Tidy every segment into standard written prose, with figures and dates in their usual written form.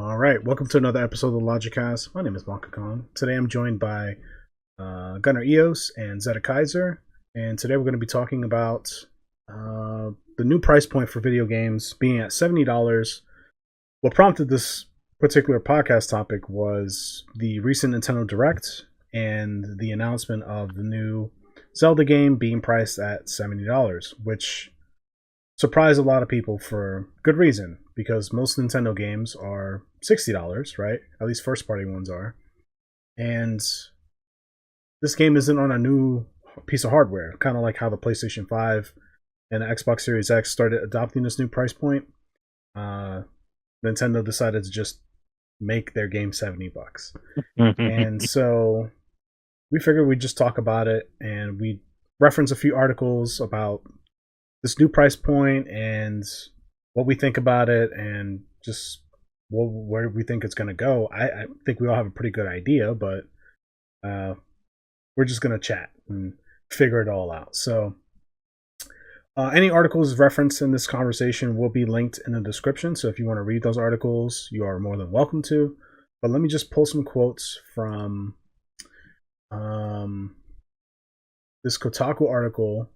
All right, welcome to another episode of the LogiCast. My name is Blankakong. Today I'm joined by Gunnar Eos and Zeta Kaiser, and today we're going to be talking about the new price point for video games being at $70. What prompted this particular podcast topic was the recent Nintendo Direct and the announcement of the new Zelda game being priced at $70, which surprised a lot of people for good reason, because most Nintendo games are $60, right? At least first party ones are. And this game isn't on a new piece of hardware, kind of like how the PlayStation 5 and the Xbox Series X started adopting this new price point. Nintendo decided to just make their game $70. And so we figured we'd just talk about it, and we reference a few articles about this new price point and what we think about it, and just where we think it's going to go. I think we all have a pretty good idea, but we're just going to chat and figure it all out. So any articles referenced in this conversation will be linked in the description, so if you want to read those articles, you are more than welcome to. But let me just pull some quotes from this Kotaku article.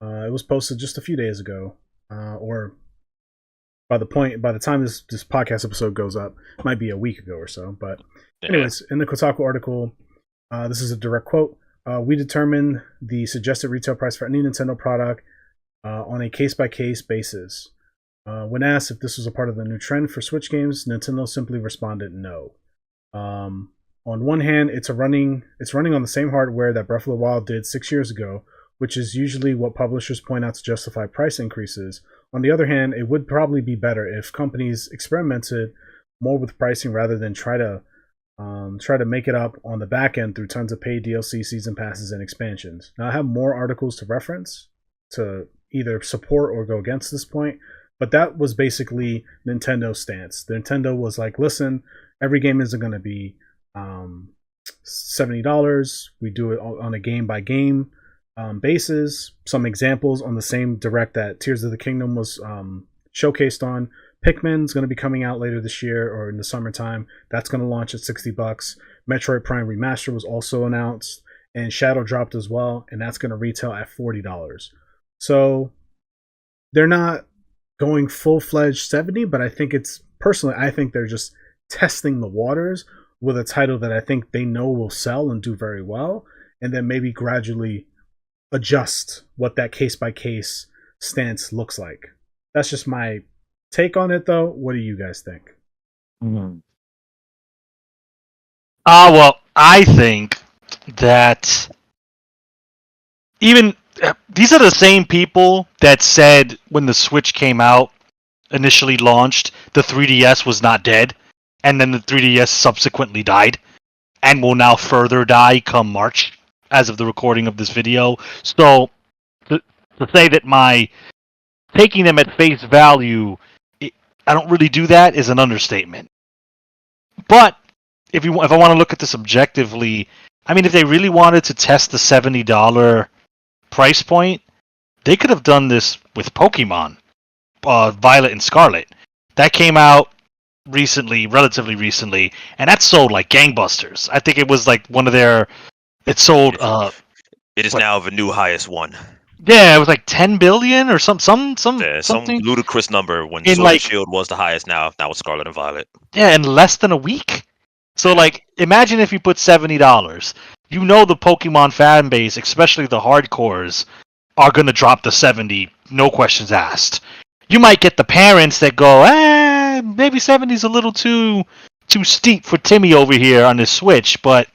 It was posted just a few days ago, or by the time this podcast episode goes up, it might be a week ago or so. But anyways, in the Kotaku article, this is a direct quote. We determine the suggested retail price for any Nintendo product on a case-by-case basis. When asked if this was a part of the new trend for Switch games, Nintendo simply responded no. On one hand, it's running on the same hardware that Breath of the Wild did 6 years ago, which is usually what publishers point out to justify price increases. On the other hand, it would probably be better if companies experimented more with pricing rather than try to make it up on the back end through tons of paid DLC, season passes, and expansions. Now, I have more articles to reference to either support or go against this point, but that was basically Nintendo's stance. Nintendo was like, listen, every game isn't going to be $70. We do it on a game-by-game basis. Some examples on the same direct that Tears of the Kingdom was showcased on. Pikmin's going to be coming out later this year or in the summertime. That's going to launch at $60. Metroid Prime Remaster was also announced, and Shadow dropped as well, and that's going to retail at $40. So they're not going full-fledged 70, but I think I think they're just testing the waters with a title that I think they know will sell and do very well, and then maybe gradually adjust what that case-by-case stance looks like. That's just my take on it, though. What do you guys think? Well, I think that even these are the same people that said when the Switch came out, initially launched, the 3DS was not dead, and then the 3DS subsequently died, and will now further die come March, as of the recording of this video. So, to say that my taking them at face value, I don't really do that, is an understatement. But if I want to look at this objectively, I mean, if they really wanted to test the $70 price point, they could have done this with Pokemon, Violet and Scarlet. That came out relatively recently, and that sold like gangbusters. I think it was like one of their. It sold. It is now the new highest one. Yeah, it was like 10 billion or something. Some ludicrous number when Sword and Shield was the highest. Now it's Scarlet and Violet. Yeah, in less than a week. So like, imagine if you put $70. You know the Pokemon fan base, especially the hardcores, are gonna drop the 70, no questions asked. You might get the parents that go, maybe 70's a little too steep for Timmy over here on his Switch, but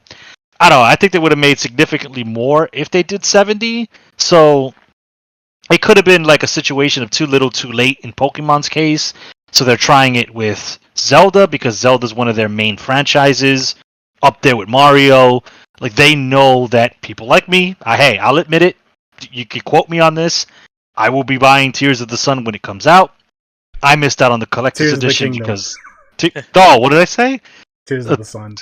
I don't know. I think they would have made significantly more if they did 70. So it could have been like a situation of too little, too late in Pokemon's case. So they're trying it with Zelda because Zelda's one of their main franchises, up there with Mario. Like, they know that people like me, I'll admit it. You can quote me on this. I will be buying Tears of the Sun when it comes out. I missed out on the collector's Tears edition because. What did I say? Tears of the Sun.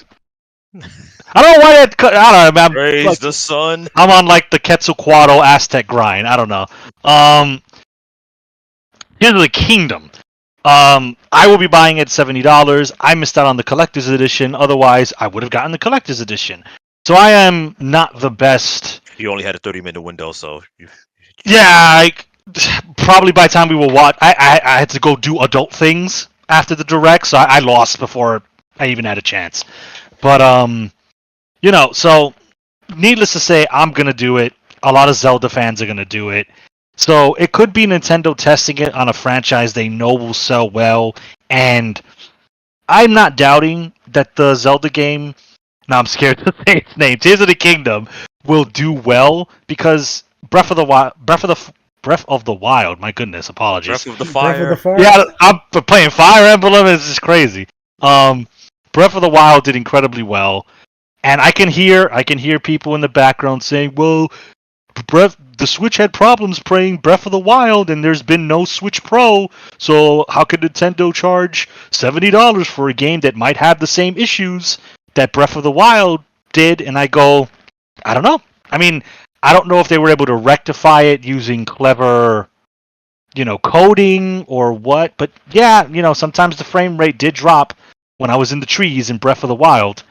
I don't know why that. I don't know. Praise the sun. I'm on like the Quetzalcoatl Aztec grind. I don't know. Tears of the Kingdom. I will be buying it $70. I missed out on the collector's edition. Otherwise, I would have gotten the collector's edition. So I am not the best. You only had a 30-minute window, so Yeah, probably by the time we were I had to go do adult things after the direct, so I lost before I even had a chance. But so needless to say, I'm gonna do it. A lot of Zelda fans are gonna do it. So it could be Nintendo testing it on a franchise they know will sell well, and I'm not doubting that the Zelda game. Now I'm scared to say its name. Tears of the Kingdom will do well because Breath of the Wild. My goodness, apologies. Breath of the Breath of the Fire. Fire. Yeah, I'm playing Fire Emblem. It's just crazy. Breath of the Wild did incredibly well, and I can hear people in the background saying, "Well, the Switch had problems playing Breath of the Wild, and there's been no Switch Pro, so how could Nintendo charge $70 for a game that might have the same issues that Breath of the Wild did?" And I go, I don't know. I mean, I don't know if they were able to rectify it using clever, coding or what, but yeah, sometimes the frame rate did drop when I was in the trees in Breath of the Wild.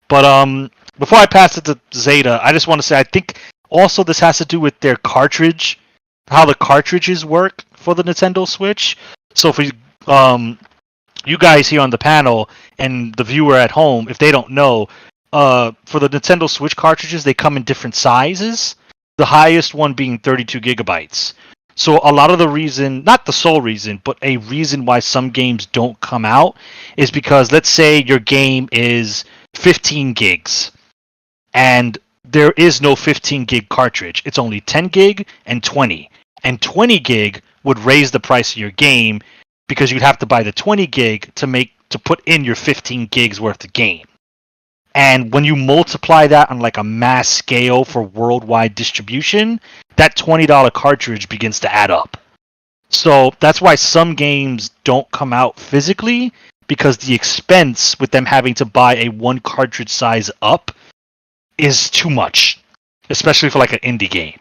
But before I pass it to Zeta, I just want to say I think also this has to do with their cartridge, how the cartridges work for the Nintendo Switch. So for you guys here on the panel and the viewer at home, if they don't know, for the Nintendo Switch cartridges, they come in different sizes. The highest one being 32 gigabytes. So a lot of the reason, not the sole reason, but a reason why some games don't come out is because let's say your game is 15 gigs and there is no 15 gig cartridge. It's only 10 gig and 20. And 20 gig would raise the price of your game because you'd have to buy the 20 gig to put in your 15 gigs worth of game. And when you multiply that on like a mass scale for worldwide distribution, that $20 cartridge begins to add up. So that's why some games don't come out physically, because the expense with them having to buy a one cartridge size up is too much, especially for like an indie game.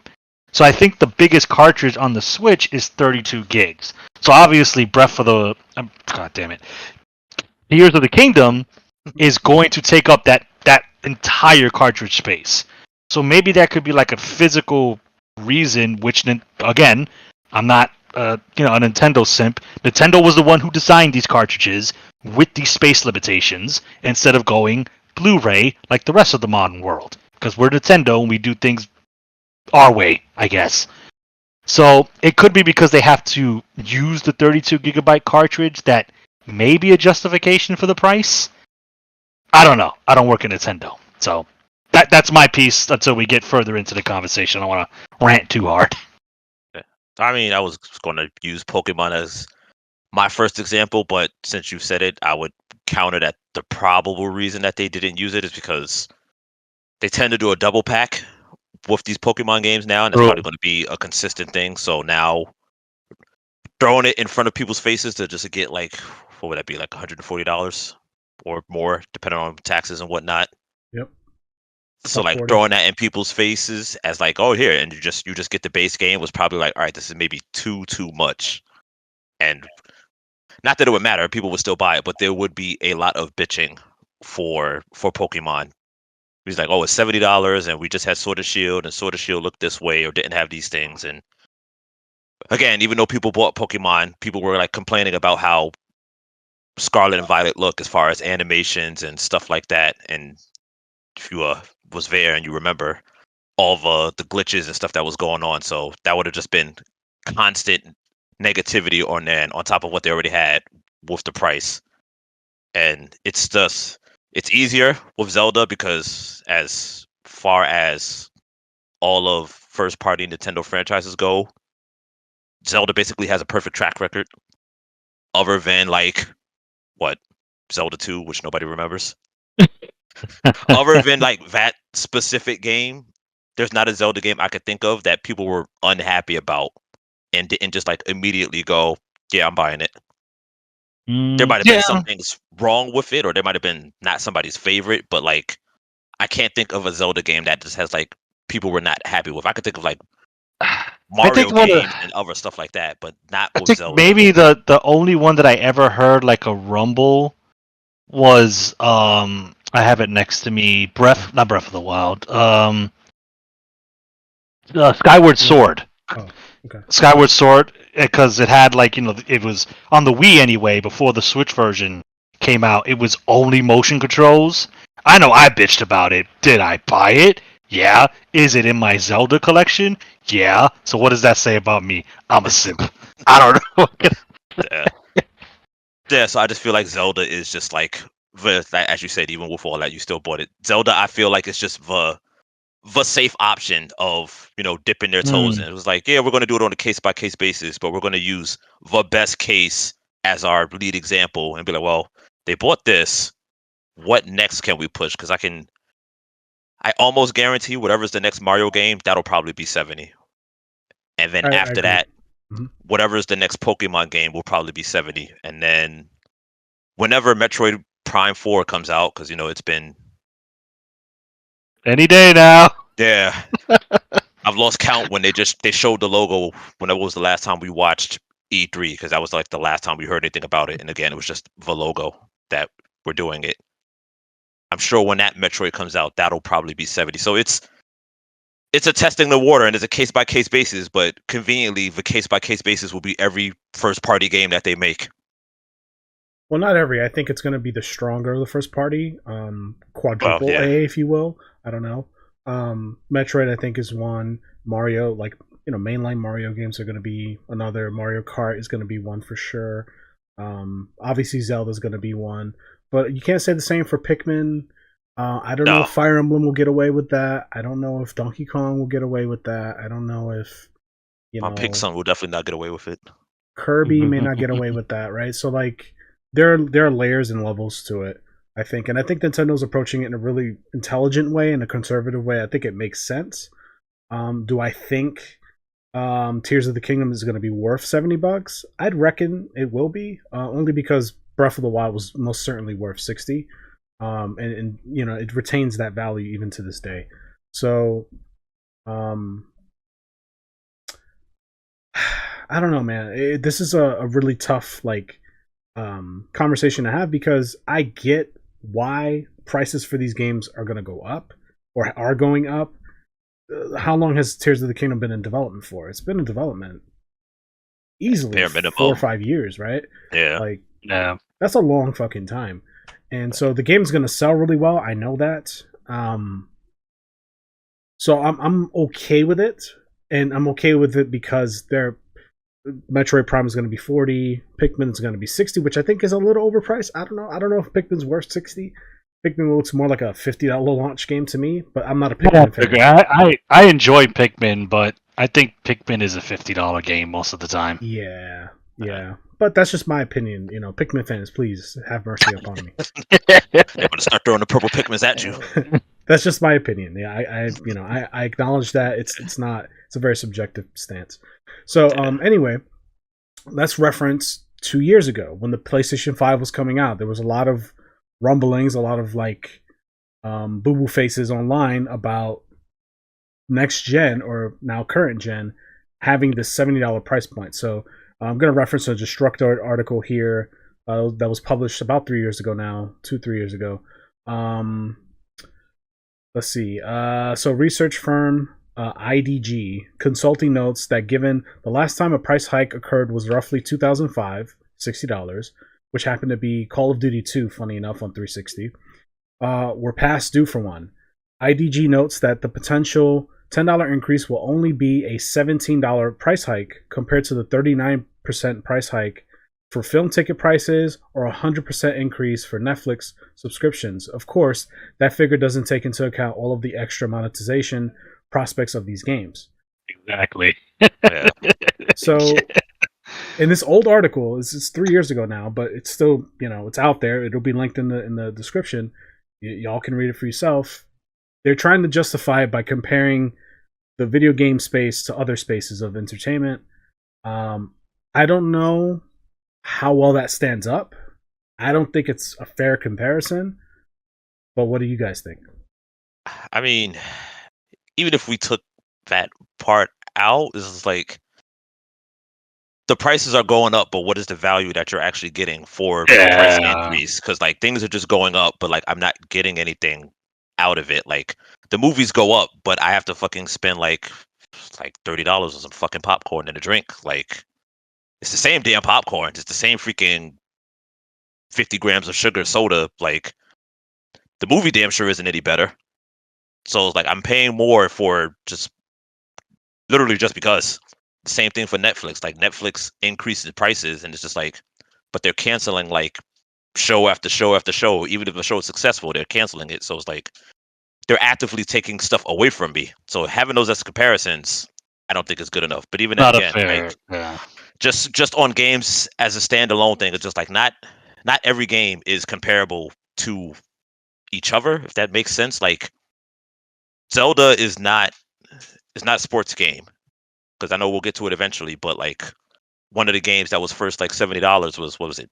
So I think the biggest cartridge on the Switch is 32 gigs. So obviously God damn it, Tears of the Kingdom is going to take up that entire cartridge space. So maybe that could be like a physical reason, which again, I'm not a Nintendo simp. Nintendo was the one who designed these cartridges with these space limitations instead of going Blu-ray like the rest of the modern world. Because we're Nintendo and we do things our way, I guess. So it could be because they have to use the 32 gigabyte cartridge that may be a justification for the price. I don't know. I don't work at Nintendo. So that's my piece until we get further into the conversation. I don't want to rant too hard. I mean, I was going to use Pokemon as my first example, but since you said it, I would counter that the probable reason that they didn't use it is because they tend to do a double pack with these Pokemon games now, and it's probably going to be a consistent thing. So now throwing it in front of people's faces to just get like, what would that be, like $140 or more, depending on taxes and whatnot. Yep. So like 40. Throwing that in people's faces as like, oh, here, and you just get the base game was probably like, all right, this is maybe too much. And not that it would matter, people would still buy it, but there would be a lot of bitching for Pokemon. He's like, oh, it's $70, and we just had Sword and Shield, and Sword and Shield looked this way or didn't have these things. And again, even though people bought Pokemon, people were like complaining about how Scarlet and Violet look as far as animations and stuff like that. And if you was there and you remember all the glitches and stuff that was going on, so that would have just been constant negativity on top of what they already had with the price. And it's easier with Zelda because as far as all of first-party Nintendo franchises go, Zelda basically has a perfect track record, other than like what, Zelda 2, which nobody remembers. Other than like that specific game, there's not a Zelda game I could think of that people were unhappy about and didn't just like immediately go, yeah, I'm buying it. There might have been some things wrong with it, or there might have been not somebody's favorite, but like I can't think of a Zelda game that just has like people were not happy with. I could think of like Mario games and other stuff like that, but not with Zelda. Maybe the only one that I ever heard like a rumble was I have it next to me. Not Breath of the Wild. Skyward Sword. Oh, okay. Skyward Sword, because it had it was on the Wii anyway before the Switch version came out. It was only motion controls. I know I bitched about it. Did I buy it? Yeah. Is it in my Zelda collection? Yeah. So what does that say about me? I'm a simp. I don't know. Yeah, so I just feel like Zelda is just like, as you said, even with all that, you still bought it. Zelda, I feel like it's just the safe option of, dipping their toes in. It was like, yeah, we're going to do it on a case-by-case basis, but we're going to use the best case as our lead example and be like, well, they bought this. What next can we push? Because I almost guarantee whatever's the next Mario game, that'll probably be 70. And then after that, whatever's the next Pokemon game will probably be 70. And then whenever Metroid Prime 4 comes out, because, it's been... any day now. Yeah. I've lost count when they showed the logo when it was the last time we watched E3, because that was like the last time we heard anything about it. And again, it was just the logo that we're doing it. I'm sure when that Metroid comes out, that'll probably be 70. So it's a testing the water, and it's a case-by-case basis, but conveniently, the case-by-case basis will be every first-party game that they make. Well, not every. I think it's going to be the stronger of the first-party, quadruple A, if you will. I don't know. Metroid, I think, is one. Mario, mainline Mario games are going to be another. Mario Kart is going to be one for sure. Obviously, Zelda is going to be one. But you can't say the same for Pikmin. I don't know if Fire Emblem will get away with that. I don't know if Donkey Kong will get away with that. I don't know if Pixar will definitely not get away with it. Kirby may not get away with that, right? So there are layers and levels to it, I think, and I think Nintendo's approaching it in a really intelligent way, in a conservative way. I think it makes sense. Do I think Tears of the Kingdom is going to be worth $70? I'd reckon it will be, only because Breath of the Wild was most certainly worth 60. And it retains that value even to this day. So, I don't know, man. This is a really tough conversation to have, because I get why prices for these games are going to go up or are going up. How long has Tears of the Kingdom been in development for? It's been in development easily 4 or 5 years, right? Yeah. That's a long fucking time. And so the game's going to sell really well. I know that. So I'm okay with it. And I'm okay with it because Metroid Prime is going to be 40. Pikmin is going to be 60, which I think is a little overpriced. I don't know. I don't know if Pikmin's worth 60. Pikmin looks more like a $50 launch game to me, but I'm not a Pikmin fan. I enjoy Pikmin, but I think Pikmin is a $50 game most of the time. Yeah. But that's just my opinion. Pikmin fans, please have mercy upon me. They're going to start throwing the purple Pikmins at you. That's just my opinion. Yeah, I acknowledge that it's a very subjective stance. So anyway, let's reference 2 years ago when the PlayStation 5 was coming out. There was a lot of rumblings, a lot of boo-boo faces online about next gen, or now current gen, having this $70 price point. So I'm going to reference a Destructoid article here that was published about 3 years ago now, 2-3 years ago. Let's see. So research firm IDG Consulting notes that given the last time a price hike occurred was roughly 2005, $60, which happened to be Call of Duty 2, funny enough, on 360, we're past due for one. IDG notes that the potential $10 increase will only be a $17 price hike compared to the 39% price hike for film ticket prices, or a 100% increase for Netflix subscriptions. Of course, that figure doesn't take into account all of the extra monetization prospects of these games. Exactly. So, in this old article, this is 3 years ago now, but it's still, it's out there. It'll be linked in the description. Y'all can read it for yourself. They're trying to justify it by comparing the video game space to other spaces of entertainment. I don't know how well that stands up. I don't think it's a fair comparison. But what do you guys think? I mean, even if we took that part out is like the prices are going up, but what is the value that you're actually getting for the price increase? Because like things are just going up, but like I'm not getting anything out of it. Like the movies go up, but I have to fucking spend like $30 on some fucking popcorn and a drink. Like it's the same damn popcorn. It's the same freaking 50 grams of sugar soda. Like the movie damn sure isn't any better. So like I'm paying more for just literally just because. Same thing for Netflix. Like Netflix increases prices, and it's just like, but they're canceling like show after show after show. Even if the show is successful, they're canceling it. So it's like they're actively taking stuff away from me. So having those as comparisons, I don't think is good enough. But even Not again, fair. like Yeah. just on games as a standalone thing, it's just like not every game is comparable to each other. If that makes sense, like Zelda is not a sports game. Because I know we'll get to it eventually, but like one of the games that was first like $70 was what was it,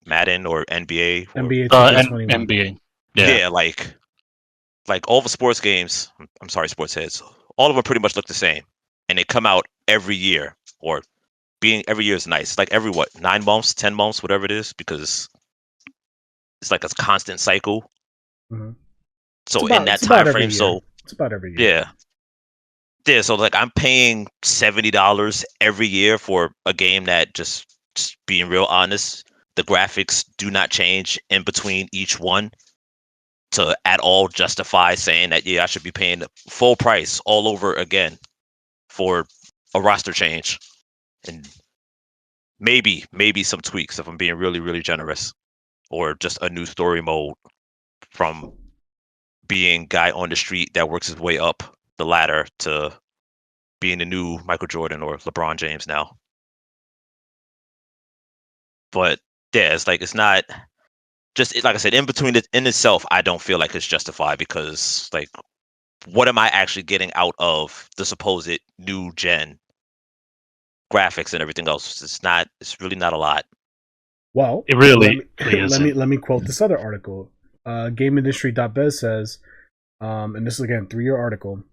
Madden or NBA? Or, NBA 2K21. NBA. Yeah, like all the sports games. I'm sorry, sports heads. All of them pretty much look the same, and they come out every year. Or being every year is nice. It's like every 9 months, 10 months, whatever it is, because it's like a constant cycle. Mm-hmm. So in that time frame, so it's about every year. Yeah. Yeah, so like I'm paying $70 every year for a game that just being real honest, the graphics do not change in between each one to at all justify saying that I should be paying the full price all over again for a roster change and maybe some tweaks if I'm being really, really generous, or just a new story mode from being guy on the street that works his way up the ladder to being the new Michael Jordan or LeBron James now. But yeah, it's like it's not just like I said, in between it in itself, I don't feel like it's justified because like what am I actually getting out of the supposed new gen graphics and everything else? It's really not a lot. Well, it really let me quote this other article. GameIndustry.biz says, and this is again 3-year article.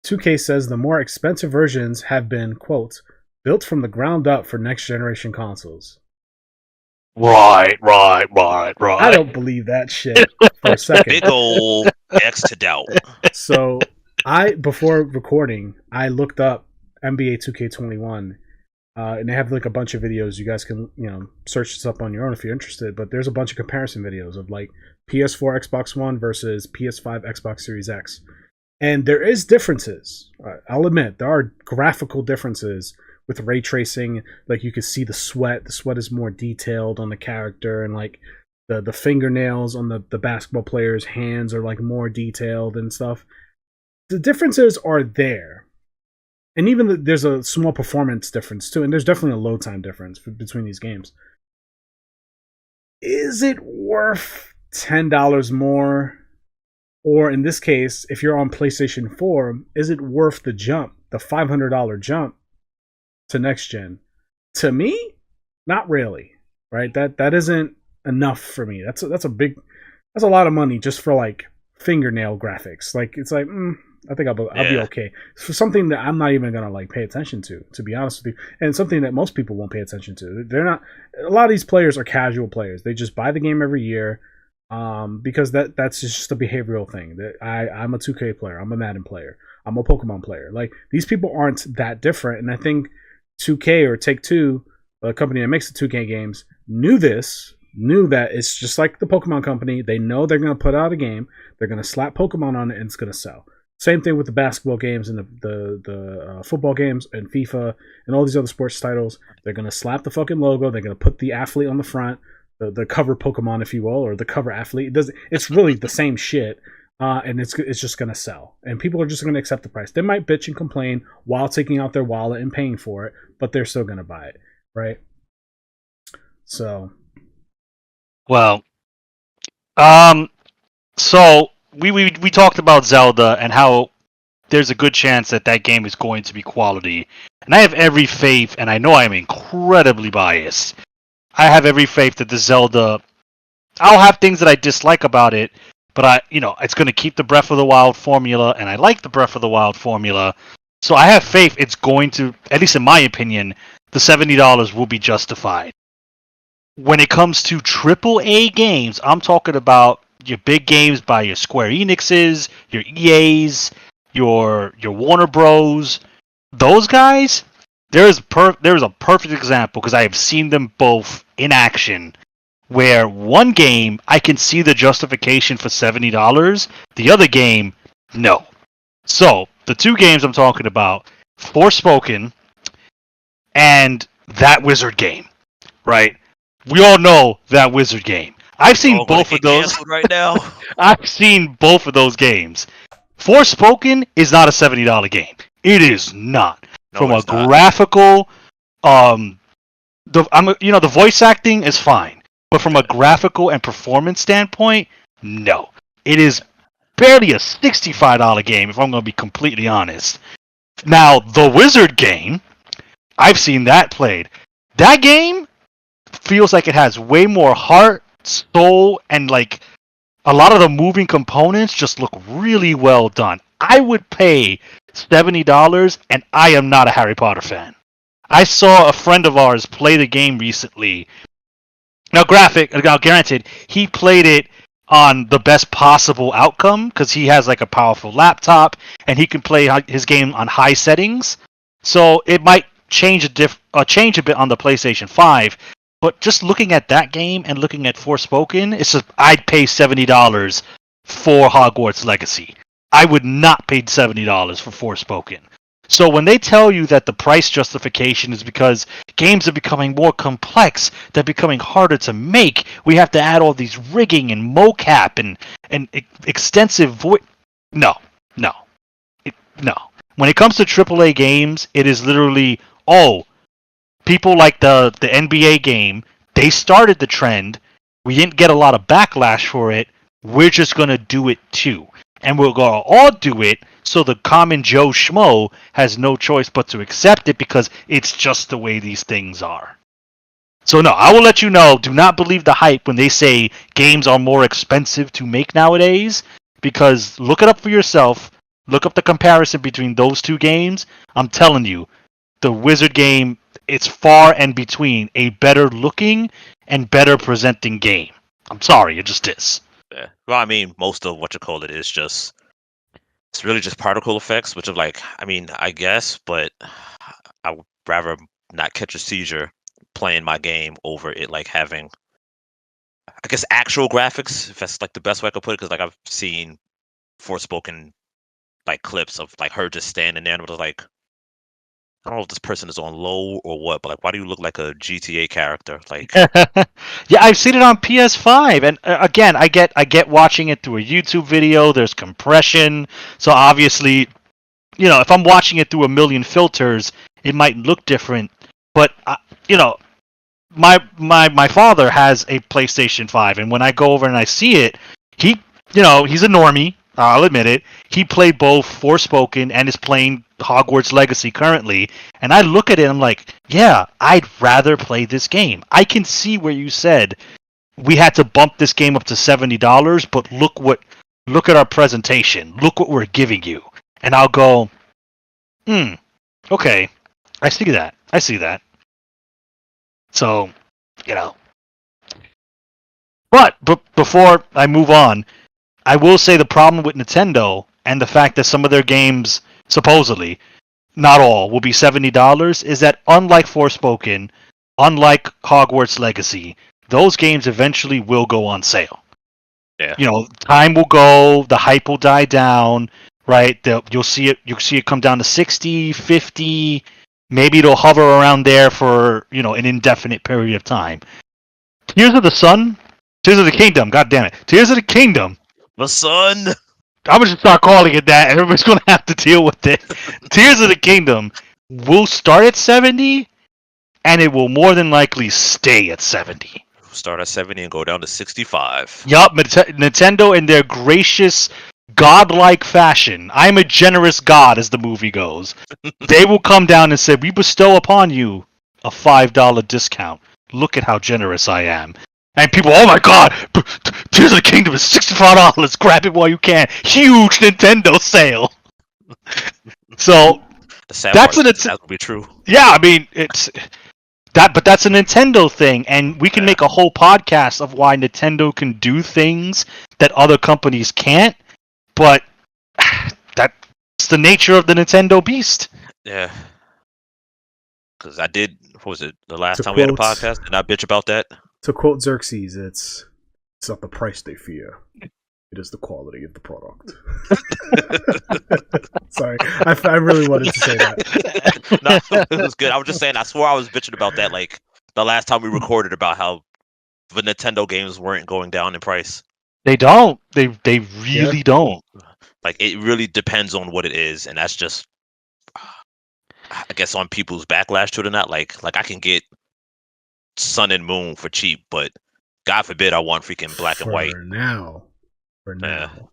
2K says the more expensive versions have been, quote, built from the ground up for next generation consoles. Right. I don't believe that shit for a second. Big ol' X to doubt. So before recording, I looked up NBA 2K21, and they have like a bunch of videos. You guys can search this up on your own if you're interested. But there's a bunch of comparison videos of like PS4, Xbox One versus PS5, Xbox Series X. And there is differences. I'll admit there are graphical differences with ray tracing. Like you can see the sweat. The sweat is more detailed on the character, and like the fingernails on the basketball players' hands are like more detailed and stuff. The differences are there, and even there's a small performance difference too. And there's definitely a load time difference between these games. Is it worth $10 more? Or in this case, if you're on PlayStation 4, is it worth the jump, the $500 jump to next gen? To me, not really. Right? That isn't enough for me. That's a lot of money just for like fingernail graphics. Like it's like I think I'll be okay for something that I'm not even gonna like pay attention to be honest with you, and something that most people won't pay attention to. They're not. A lot of these players are casual players. They just buy the game every year. Because that's just a behavioral thing. That I'm a 2K player, I'm a Madden player, I'm a Pokemon player. Like these people aren't that different, and I think 2K or Take-Two, the company that makes the 2K games, knew that it's just like the Pokemon company. They know they're going to put out a game, they're going to slap Pokemon on it, and it's going to sell. Same thing with the basketball games and the football games and FIFA and all these other sports titles. They're going to slap the fucking logo. They're going to put the athlete on the front. The cover Pokemon, if you will, or the cover athlete. It's really the same shit, and it's just gonna sell, and people are just gonna accept the price. They might bitch and complain while taking out their wallet and paying for it, but they're still gonna buy it, right? So, well, so we talked about Zelda and how there's a good chance that game is going to be quality, and I have every faith, and I know I'm incredibly biased. I have every faith that the Zelda, I'll have things that I dislike about it, but it's going to keep the Breath of the Wild formula, and I like the Breath of the Wild formula, So I have faith it's going to, at least in my opinion, the $70 will be justified. When it comes to AAA games, I'm talking about your big games by your Square Enixes, your EAs, your Warner Bros. Those guys, there's a perfect example because I have seen them both in action. Where one game I can see the justification for $70, the other game, no. So the two games I'm talking about, Forspoken and that Wizard game, right? We all know that Wizard game. I've seen both of those right now. I've seen both of those games. Forspoken is not a $70 game. It is not. No, From a it's not. graphical, the voice acting is fine, but from a graphical and performance standpoint, no. It is barely a $65 game, if I'm going to be completely honest. Now, the Wizard game, I've seen that played. That game feels like it has way more heart, soul, and like a lot of the moving components just look really well done. I would pay $70, and I am not a Harry Potter fan. I saw a friend of ours play the game recently. Now, granted, he played it on the best possible outcome because he has like a powerful laptop and he can play his game on high settings. So it might change a bit on the PlayStation 5. But just looking at that game and looking at Forspoken, it's just I'd pay $70 for Hogwarts Legacy. I would not pay $70 for Forspoken. So when they tell you that the price justification is because games are becoming more complex, they're becoming harder to make, we have to add all these rigging and mocap and extensive voice. No. When it comes to AAA games, it is literally, people like the NBA game, they started the trend. We didn't get a lot of backlash for it. We're just going to do it too. And we're going to all do it so the common Joe Schmo has no choice but to accept it because it's just the way these things are. So no, I will let you know, do not believe the hype when they say games are more expensive to make nowadays, because look it up for yourself. Look up the comparison between those two games. I'm telling you, the Wizard game, it's far and between a better looking and better presenting game. I'm sorry, it just is. Yeah. Well, I mean, most of what you call it is just, it's really just particle effects, which is like, I mean, I guess, but I would rather not catch a seizure playing my game over it like having, I guess, actual graphics, if that's like the best way I could put it, because like I've seen Forspoken like clips of like her just standing there and it was like, I don't know if this person is on low or what, but like, why do you look like a GTA character? Like, yeah, I've seen it on PS5, and again, I get watching it through a YouTube video. There's compression, so obviously, if I'm watching it through a million filters, it might look different. But my father has a PlayStation 5, and when I go over and I see it, he's a normie. I'll admit it. He played both Forspoken and is playing Hogwarts Legacy currently. And I look at it and I'm like, yeah, I'd rather play this game. I can see where you said we had to bump this game up to $70, but look at our presentation. Look what we're giving you. And I'll go, okay. I see that. So, But before I move on, I will say the problem with Nintendo and the fact that some of their games, supposedly, not all, will be $70 is that unlike Forspoken, unlike Hogwarts Legacy, those games eventually will go on sale. Yeah. Time will go, the hype will die down, right? You'll see it come down to 60, 50, maybe it'll hover around there for, an indefinite period of time. Tears of the Kingdom, god damn it. Tears of the Kingdom. The sun. I'm going to start calling it that, and everybody's going to have to deal with it. Tears of the Kingdom will start at 70, and it will more than likely stay at 70. Start at 70 and go down to 65. Yup, Nintendo in their gracious, godlike fashion. I'm a generous god, as the movie goes. They will come down and say, we bestow upon you a $5 discount. Look at how generous I am. And people, oh my god, Tears of the Kingdom is $65. Grab it while you can. Huge Nintendo sale. So, The sad That's part an is that would be true. Yeah, I mean it's that, but that's a Nintendo thing, and we can make a whole podcast of why Nintendo can do things that other companies can't. But that's the nature of the Nintendo beast. Yeah. Because I did, what was it, the last To time we had a quote- podcast? Did I bitch about that? To quote Xerxes, it's not the price they fear. It is the quality of the product. Sorry, I really wanted to say that. No, it was good. I was just saying, I swore I was bitching about that, like, the last time we recorded about how the Nintendo games weren't going down in price. They don't. They really don't. Like, it really depends on what it is, and that's just, I guess, on people's backlash to it or not. Like I can get Sun and Moon for cheap, but God forbid I want freaking black and white. For now.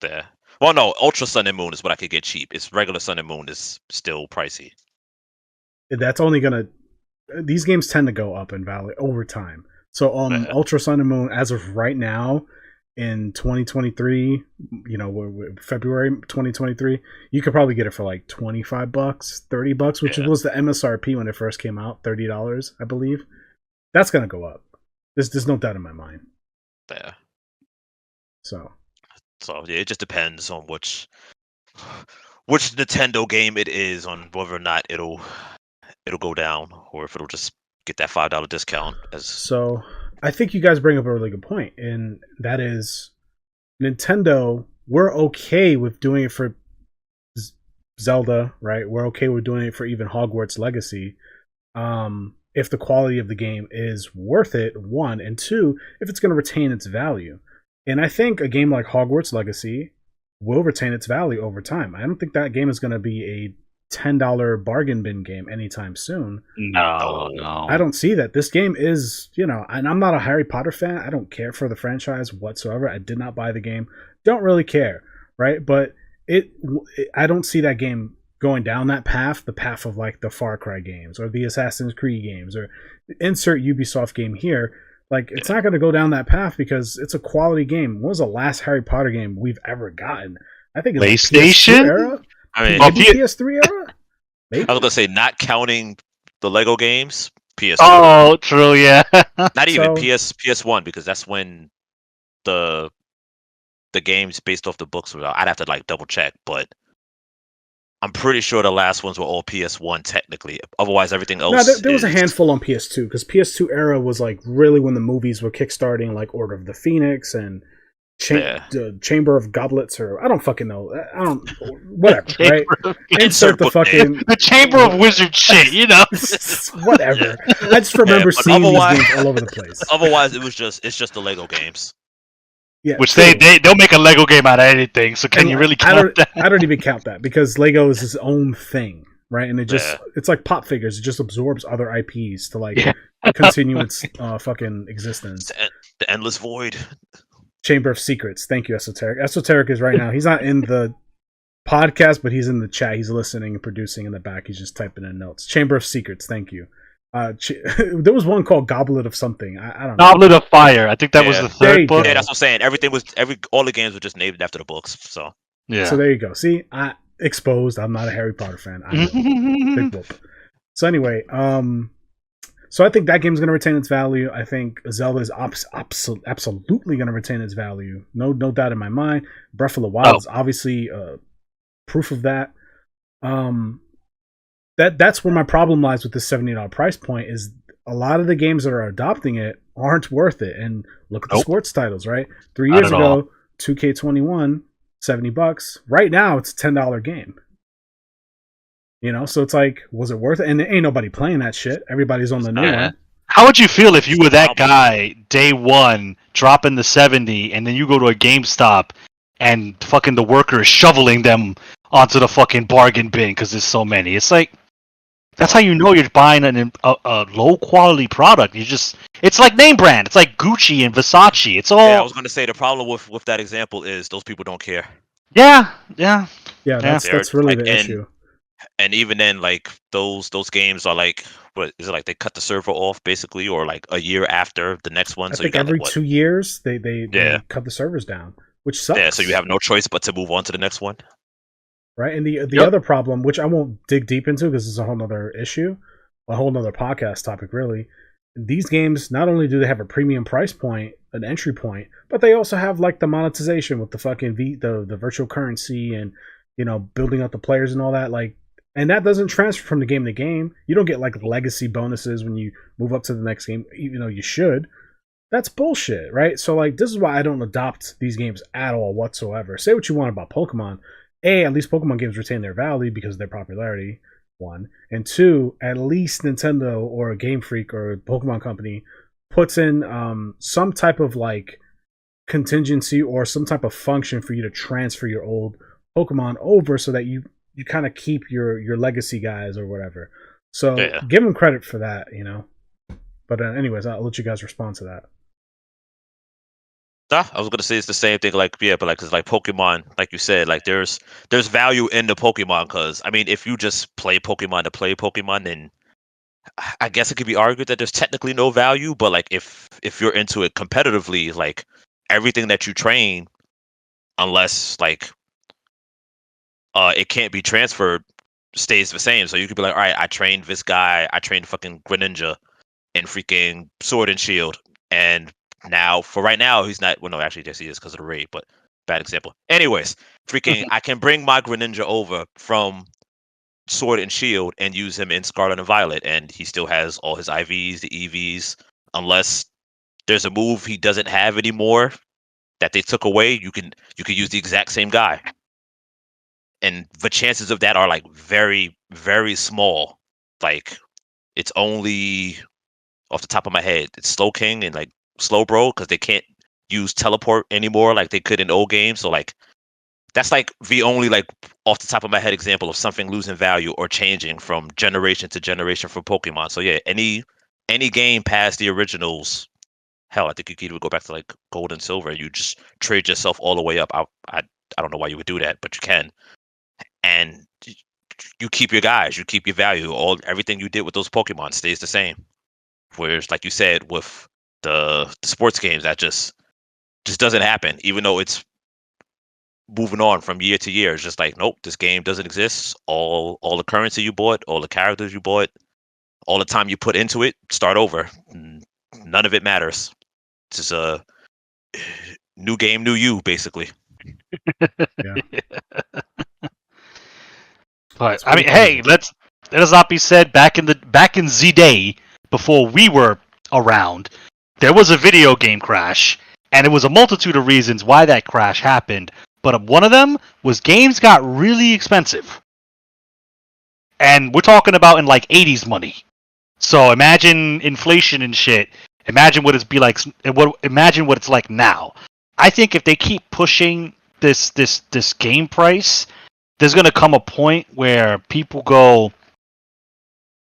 Yeah. Well, no, Ultra Sun and Moon is what I could get cheap. It's regular Sun and Moon is still pricey. That's only gonna. These games tend to go up in value over time. So Ultra Sun and Moon, as of right now, in 2023, we're February 2023, you could probably get it for like $25, $30, which was the MSRP when it first came out, $30, I believe. That's gonna go up. There's no doubt in my mind. Yeah. So yeah, it just depends on which Nintendo game it is, on whether or not it'll go down, or if it'll just get that $5 discount. So I think you guys bring up a really good point, and that is Nintendo. We're okay with doing it for Zelda, right? We're okay with doing it for even Hogwarts Legacy. If the quality of the game is worth it, one, and two, if it's going to retain its value. And I think a game like Hogwarts Legacy will retain its value over time. I don't think that game is going to be a $10 bargain bin game anytime soon. No. I don't see that. This game is, and I'm not a Harry Potter fan. I don't care for the franchise whatsoever. I did not buy the game. Don't really care, right? But I don't see that game going down that path, the path of like the Far Cry games or the Assassin's Creed games or insert Ubisoft game here. Like, it's not going to go down that path because it's a quality game. What was the last Harry Potter game we've ever gotten? I think it's PlayStation PS2 era. I mean, maybe PS3 era. Maybe. I was gonna say, not counting the Lego games, PS2. Oh, true, yeah. Not even PS1, because that's when the games based off the books were out. I'd have to like double check, but I'm pretty sure the last ones were all PS1 technically. Otherwise, everything else. No, there was a handful on PS2 because PS2 era was like really when the movies were kickstarting, like Order of the Phoenix and Chamber of Goblets, or I don't fucking know. I don't whatever. Right? Insert the fucking the Chamber of Wizard shit. Whatever. I just remember seeing these games all over the place. Otherwise, it's just the Lego games. Yeah, which they'll make a Lego game out of anything. So can you really count that? I don't even count that because Lego is its own thing, right? And it's like pop figures. It just absorbs other IPs to like continue its fucking existence. The endless void. Chamber of Secrets. Thank you, Esoteric. Esoteric is right now. He's not in the podcast, but he's in the chat. He's listening and producing in the back. He's just typing in notes. Chamber of Secrets. Thank you. There was one called Goblet of something. I don't know. Goblet of Fire. I think that was the third book. Yeah, that's what I'm saying. All the games were just named after the books. So yeah. So there you go. See, exposed. I'm not a Harry Potter fan. Big whoop. So anyway, so I think that game's going to retain its value. I think Zelda is absolutely going to retain its value. No doubt in my mind. Breath of the Wild is obviously proof of that. That's where my problem lies with the $70 price point. Is a lot of the games that are adopting it aren't worth it. And look at the sports titles, right? 3 years ago, 2K21, $70. Right now, it's a $10 game. So it's like, was it worth it? And there ain't nobody playing that shit. Everybody's on the new one. How would you feel if you were that guy day one, dropping the 70, and then you go to a GameStop and fucking the worker is shoveling them onto the fucking bargain bin because there's so many? It's like, that's how you know you're buying a low quality product. It's like name brand. It's like Gucci and Versace. It's all. Yeah, I was going to say the problem with that example is those people don't care. Yeah. That's really the issue. And even then, like those games are like, what is it like? They cut the server off basically, or like a year after the next one. I think every 2 years they cut the servers down, which sucks. Yeah, so you have no choice but to move on to the next one. right? And the other problem, which I won't dig deep into because it's a whole nother issue, a whole nother podcast topic, really. These games, not only do they have a premium price point, an entry point, but they also have like the monetization with the fucking the virtual currency and building up the players and all that. Like, and that doesn't transfer from the game to game. You don't get like legacy bonuses when you move up to the next game, even though you should. That's bullshit, right? So like, this is why I don't adopt these games at all whatsoever. Say what you want about Pokemon. At least Pokemon games retain their value because of their popularity. One and two, at least Nintendo or Game Freak or a Pokemon company puts in some type of like contingency or some type of function for you to transfer your old Pokemon over so that you kind of keep your legacy guys or whatever. So give them credit for that, But anyways, I'll let you guys respond to that. I was gonna say it's the same thing, but it's like Pokemon, like you said, like there's value in the Pokemon, because I mean, if you just play Pokemon to play Pokemon, then I guess it could be argued that there's technically no value. But like if you're into it competitively, like everything that you train, unless like it can't be transferred, stays the same. So you could be like, all right, I trained this guy, I trained fucking Greninja in freaking Sword and Shield, and now, for right now, he's not. Well, no, actually, yes, he is because of the raid, but bad example. Anyways, freaking, I can bring my Greninja over from Sword and Shield and use him in Scarlet and Violet, and he still has all his IVs, the EVs, unless there's a move he doesn't have anymore that they took away. You can use the exact same guy, and the chances of that are like very, very small. Like, it's only off the top of my head, it's Slow King and like Slow Bro, because they can't use teleport anymore like they could in old games. So like that's like the only like off the top of my head example of something losing value or changing from generation to generation for Pokemon. So yeah, any game past the originals, hell, I think you could even go back to like Gold and Silver. You just trade yourself all the way up. I don't know why you would do that, but you can, and you keep your guys, you keep your value. Everything you did with those Pokemon stays the same. Whereas, like you said, with the sports games, that just doesn't happen, even though it's moving on from year to year. It's just like, nope, this game doesn't exist. All the currency you bought, all the characters you bought, all the time you put into it, start over. None of it matters. It's just a new game, new you, basically. Yeah. But I mean, hey, let us not be said. Back in the day, before we were around, there was a video game crash, and it was a multitude of reasons why that crash happened. But one of them was games got really expensive, and we're talking about in like 80s money. So imagine inflation and shit. Imagine what it's be like. Imagine what it's like now. I think if they keep pushing this game price, there's gonna come a point where people go,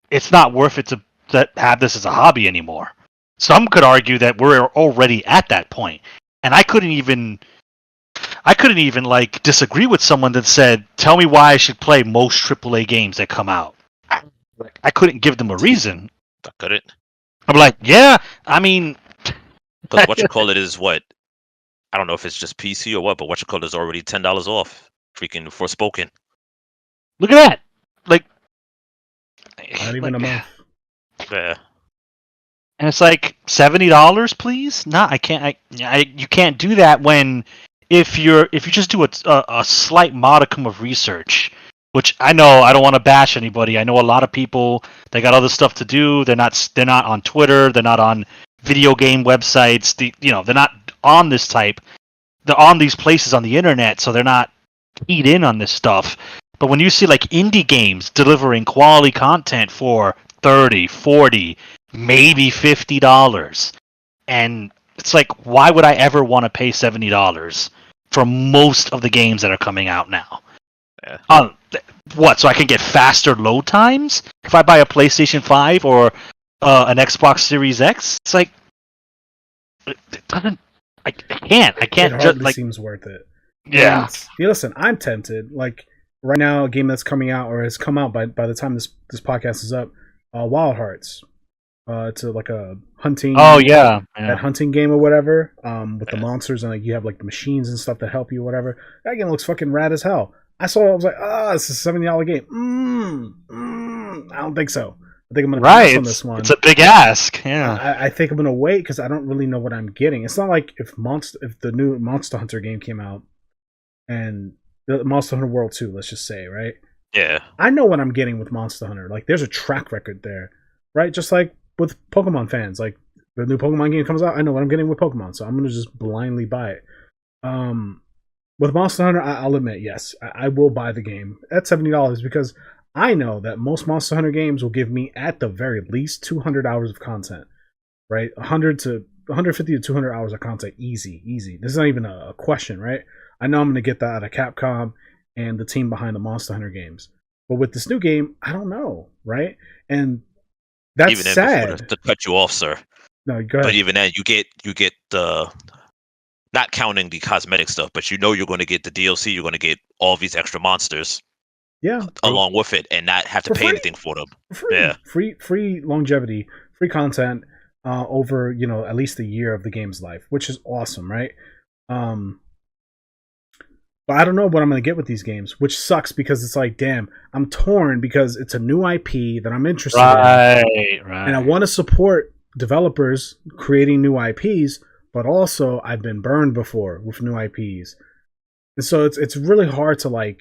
it's not worth it to have this as a hobby anymore. Some could argue that we're already at that point, and I couldn't even like disagree with someone that said, "Tell me why I should play most AAA games that come out." I couldn't give them a reason. I couldn't. I'm like, yeah, I mean, because what you call it is what, I don't know if it's just PC or what, but what you call it is already $10 off. Freaking Forspoken. Look at that! Like, not even a month. Yeah. And it's like $70, please. No, I can't. You can't do that when if you just do a slight modicum of research, which I know I don't want to bash anybody. I know a lot of people, they got other stuff to do. They're not on Twitter. They're not on video game websites. They're not on this type. They're on these places on the internet, so they're not keyed in on this stuff. But when you see like indie games delivering quality content for $30, $40, maybe $50, and it's like, why would I ever want to pay $70 for most of the games that are coming out now? Yeah. What? So I can get faster load times if I buy a PlayStation 5 or an Xbox Series X? It's like, it doesn't. I can't. It hardly seems worth it. Yeah. Listen, I'm tempted. Like right now, a game that's coming out or has come out by the time this podcast is up, Wild Hearts. To like a hunting. Oh yeah. That hunting game or whatever. With the monsters and like you have like the machines and stuff that help you, whatever. That game looks fucking rad as hell. I saw it, I was like, it's a $70 game. I don't think so. I think I'm going to pass on this one. It's a big ask. Yeah. I think I'm going to wait because I don't really know what I'm getting. It's not like if the new Monster Hunter game came out and the Monster Hunter World 2, let's just say, right? Yeah. I know what I'm getting with Monster Hunter. Like, there's a track record there, right? Just like with Pokemon fans. Like, the new Pokemon game comes out, I know what I'm getting with Pokemon, so I'm going to just blindly buy it. With Monster Hunter, I'll admit, yes, I will buy the game at $70 because I know that most Monster Hunter games will give me, at the very least, 200 hours of content, right? 150 to 200 hours of content, easy. This is not even a question, right? I know I'm going to get that out of Capcom and the team behind the Monster Hunter games. But with this new game, I don't know, right? And that's even then, sad. To cut you off, sir. No, go ahead. But even then, you get the, not counting the cosmetic stuff, but you know you're going to get the DLC. You're going to get all these extra monsters, along with it, and not have to pay anything for them. Free longevity, free content over at least a year of the game's life, which is awesome, right? But I don't know what I'm going to get with these games, which sucks because it's like, damn, I'm torn because it's a new IP that I'm interested in. Right. And I want to support developers creating new IPs, but also I've been burned before with new IPs. And so it's really hard to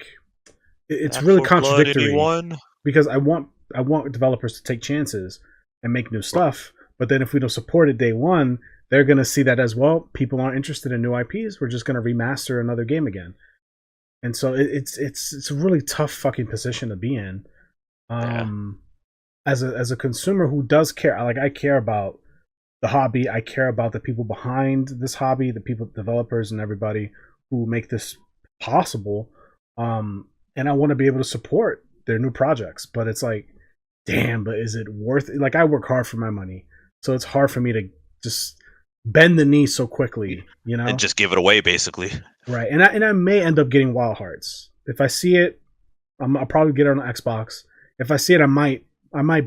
it's really contradictory because I want developers to take chances and make new stuff. But then if we don't support it day one, they're going to see that as, well, people aren't interested in new IPs. We're just going to remaster another game again. And so it's a really tough fucking position to be in. As a consumer who does care, I care about the hobby. I care about the people behind this hobby, the people, developers, and everybody who make this possible. And I want to be able to support their new projects. But it's like, damn, but is it worth it? Like, I work hard for my money, so it's hard for me to just bend the knee so quickly, and just give it away, basically. Right, and I may end up getting Wild Hearts. If I see it, I'll probably get it on Xbox. If I see it, I might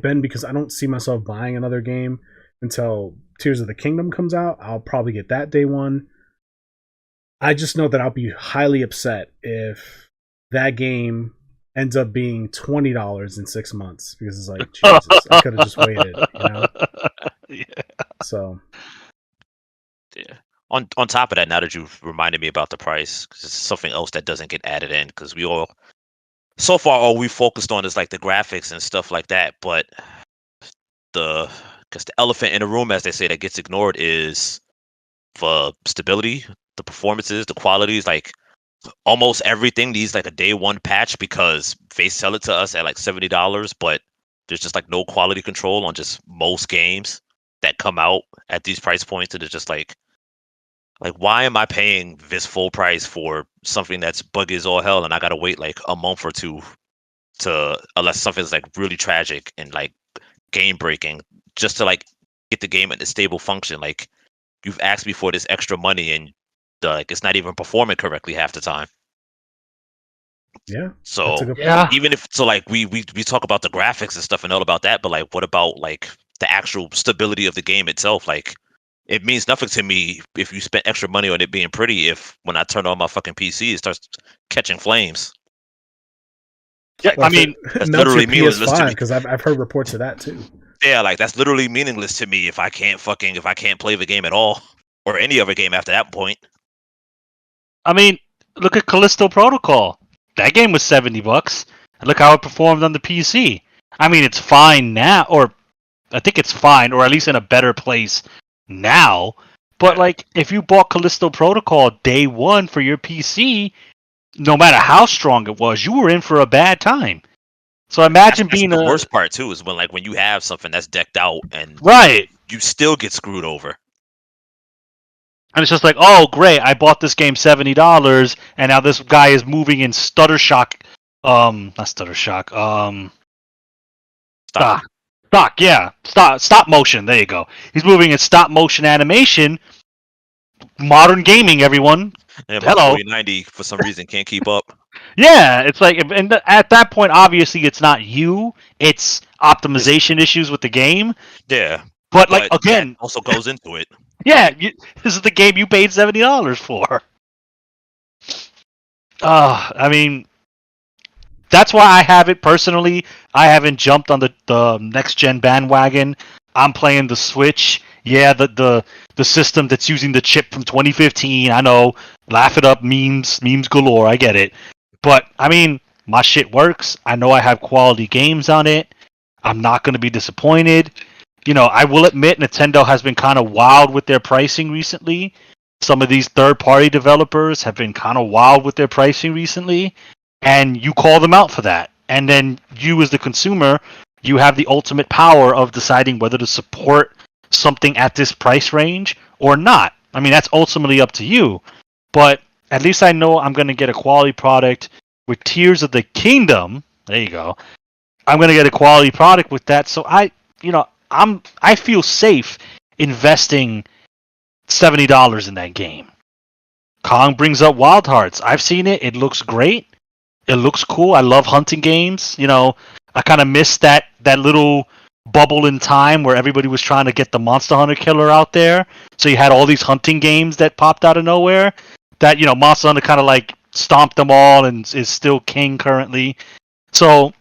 bend because I don't see myself buying another game until Tears of the Kingdom comes out. I'll probably get that day one. I just know that I'll be highly upset if that game ends up being $20 in 6 months because it's like, Jesus, I could have just waited, Yeah. So. Yeah. On top of that, now that you've reminded me about the price, because it's something else that doesn't get added in, because so far all we focused on is like the graphics and stuff like that, but the elephant in the room, as they say, that gets ignored is for stability, the performances, the qualities. Like, almost everything needs like a day one patch because they sell it to us at like $70, but there's just like no quality control on just most games that come out at these price points, and it's just like why am I paying this full price for something that's buggy as all hell, and I gotta wait like a month or two unless something's like really tragic and like game breaking, just to like get the game in a stable function. Like, you've asked me for this extra money and it's not even performing correctly half the time. Yeah. So even if we talk about the graphics and stuff and all about that, but like, what about like the actual stability of the game itself? Like, it means nothing to me if you spent extra money on it being pretty, if when I turn on my fucking PC, it starts catching flames. Yeah, I mean, that's literally meaningless to me. Because I've heard reports of that too. Yeah, like, that's literally meaningless to me if I can't play the game at all, or any other game after that point. I mean, look at Callisto Protocol. That game was $70, and look how it performed on the PC. I mean, it's fine now, or I think it's fine, or at least in a better place now. But like, if you bought Callisto Protocol day one for your PC, no matter how strong it was, you were in for a bad time. So imagine that's the worst part too, is when you have something that's decked out and you still get screwed over. And it's just like, oh great, I bought this game $70, and now this guy is moving in stutter shock. Not stutter shock. Stop motion. There you go. He's moving in stop motion animation. Modern gaming, everyone. Yeah, hello. 4090 for some reason can't keep up. Yeah, it's like, and at that point, obviously, it's not you; it's optimization issues with the game. Yeah, but like, again, that also goes into it. Yeah, this is the game you paid $70 for. I mean, that's why I have it personally. I haven't jumped on the next gen bandwagon. I'm playing the Switch. Yeah, the system that's using the chip from 2015. I know, laugh it up, memes galore. I get it, but I mean, my shit works. I know I have quality games on it. I'm not going to be disappointed. I will admit Nintendo has been kind of wild with their pricing recently. Some of these third-party developers have been kind of wild with their pricing recently, and you call them out for that. And then you, as the consumer, you have the ultimate power of deciding whether to support something at this price range or not. I mean, that's ultimately up to you. But at least I know I'm going to get a quality product with Tears of the Kingdom. There you go. I'm going to get a quality product with that. So I feel safe investing $70 in that game. Kong brings up Wild Hearts. I've seen it. It looks great. It looks cool. I love hunting games. I kind of missed that little bubble in time where everybody was trying to get the Monster Hunter killer out there. So you had all these hunting games that popped out of nowhere. That Monster Hunter kind of like stomped them all and is still king currently. So,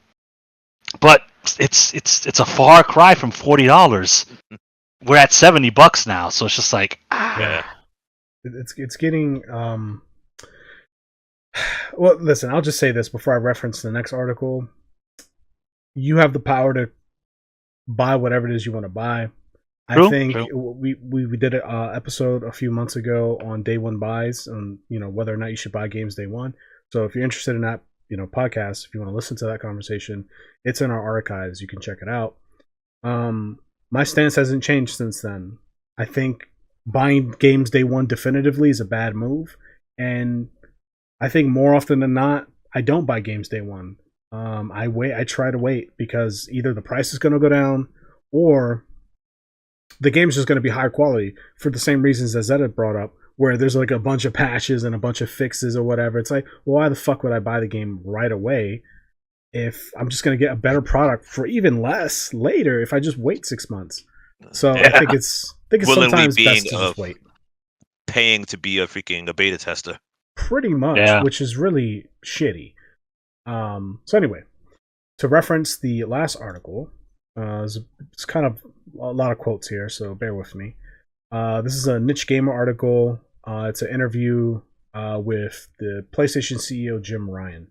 but it's a far cry from $40. We're at $70 now, so it's just like Yeah. It's getting well, listen, I'll just say this before I reference the next article. You have the power to buy whatever it is you want to buy. I think we did an episode a few months ago on day one buys and whether or not you should buy games day one. So if you're interested in that podcast, if you want to listen to that conversation, it's in our archives. You can check it out. My stance hasn't changed since then. I think buying games day one definitively is a bad move, and I think more often than not, I don't buy games day one. I try to wait because either the price is going to go down or the game's just going to be higher quality for the same reasons that Zeta brought up, where there's like a bunch of patches and a bunch of fixes or whatever. It's like, well, why the fuck would I buy the game right away if I'm just going to get a better product for even less later if I just wait 6 months? So yeah. I think it's sometimes best to just wait. Paying to be a beta tester. Pretty much, which is really shitty. So anyway, to reference the last article, it's kind of a lot of quotes here, so bear with me. This is a Niche Gamer article. It's an interview with the PlayStation CEO Jim Ryan.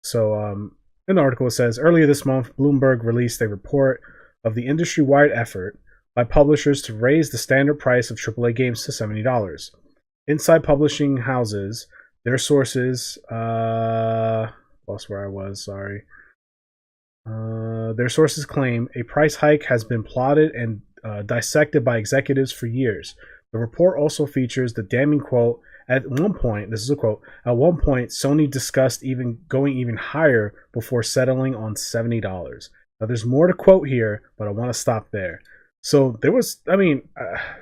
So in the article it says, earlier this month, Bloomberg released a report of the industry-wide effort by publishers to raise the standard price of AAA games to $70. Inside publishing houses, their sources, lost where I was, sorry. Their sources claim a price hike has been plotted and dissected by executives for years. The report also features the damning quote, at one point, this is a quote, at one point, Sony discussed going even higher before settling on $70. Now, there's more to quote here, but I want to stop there. So there was,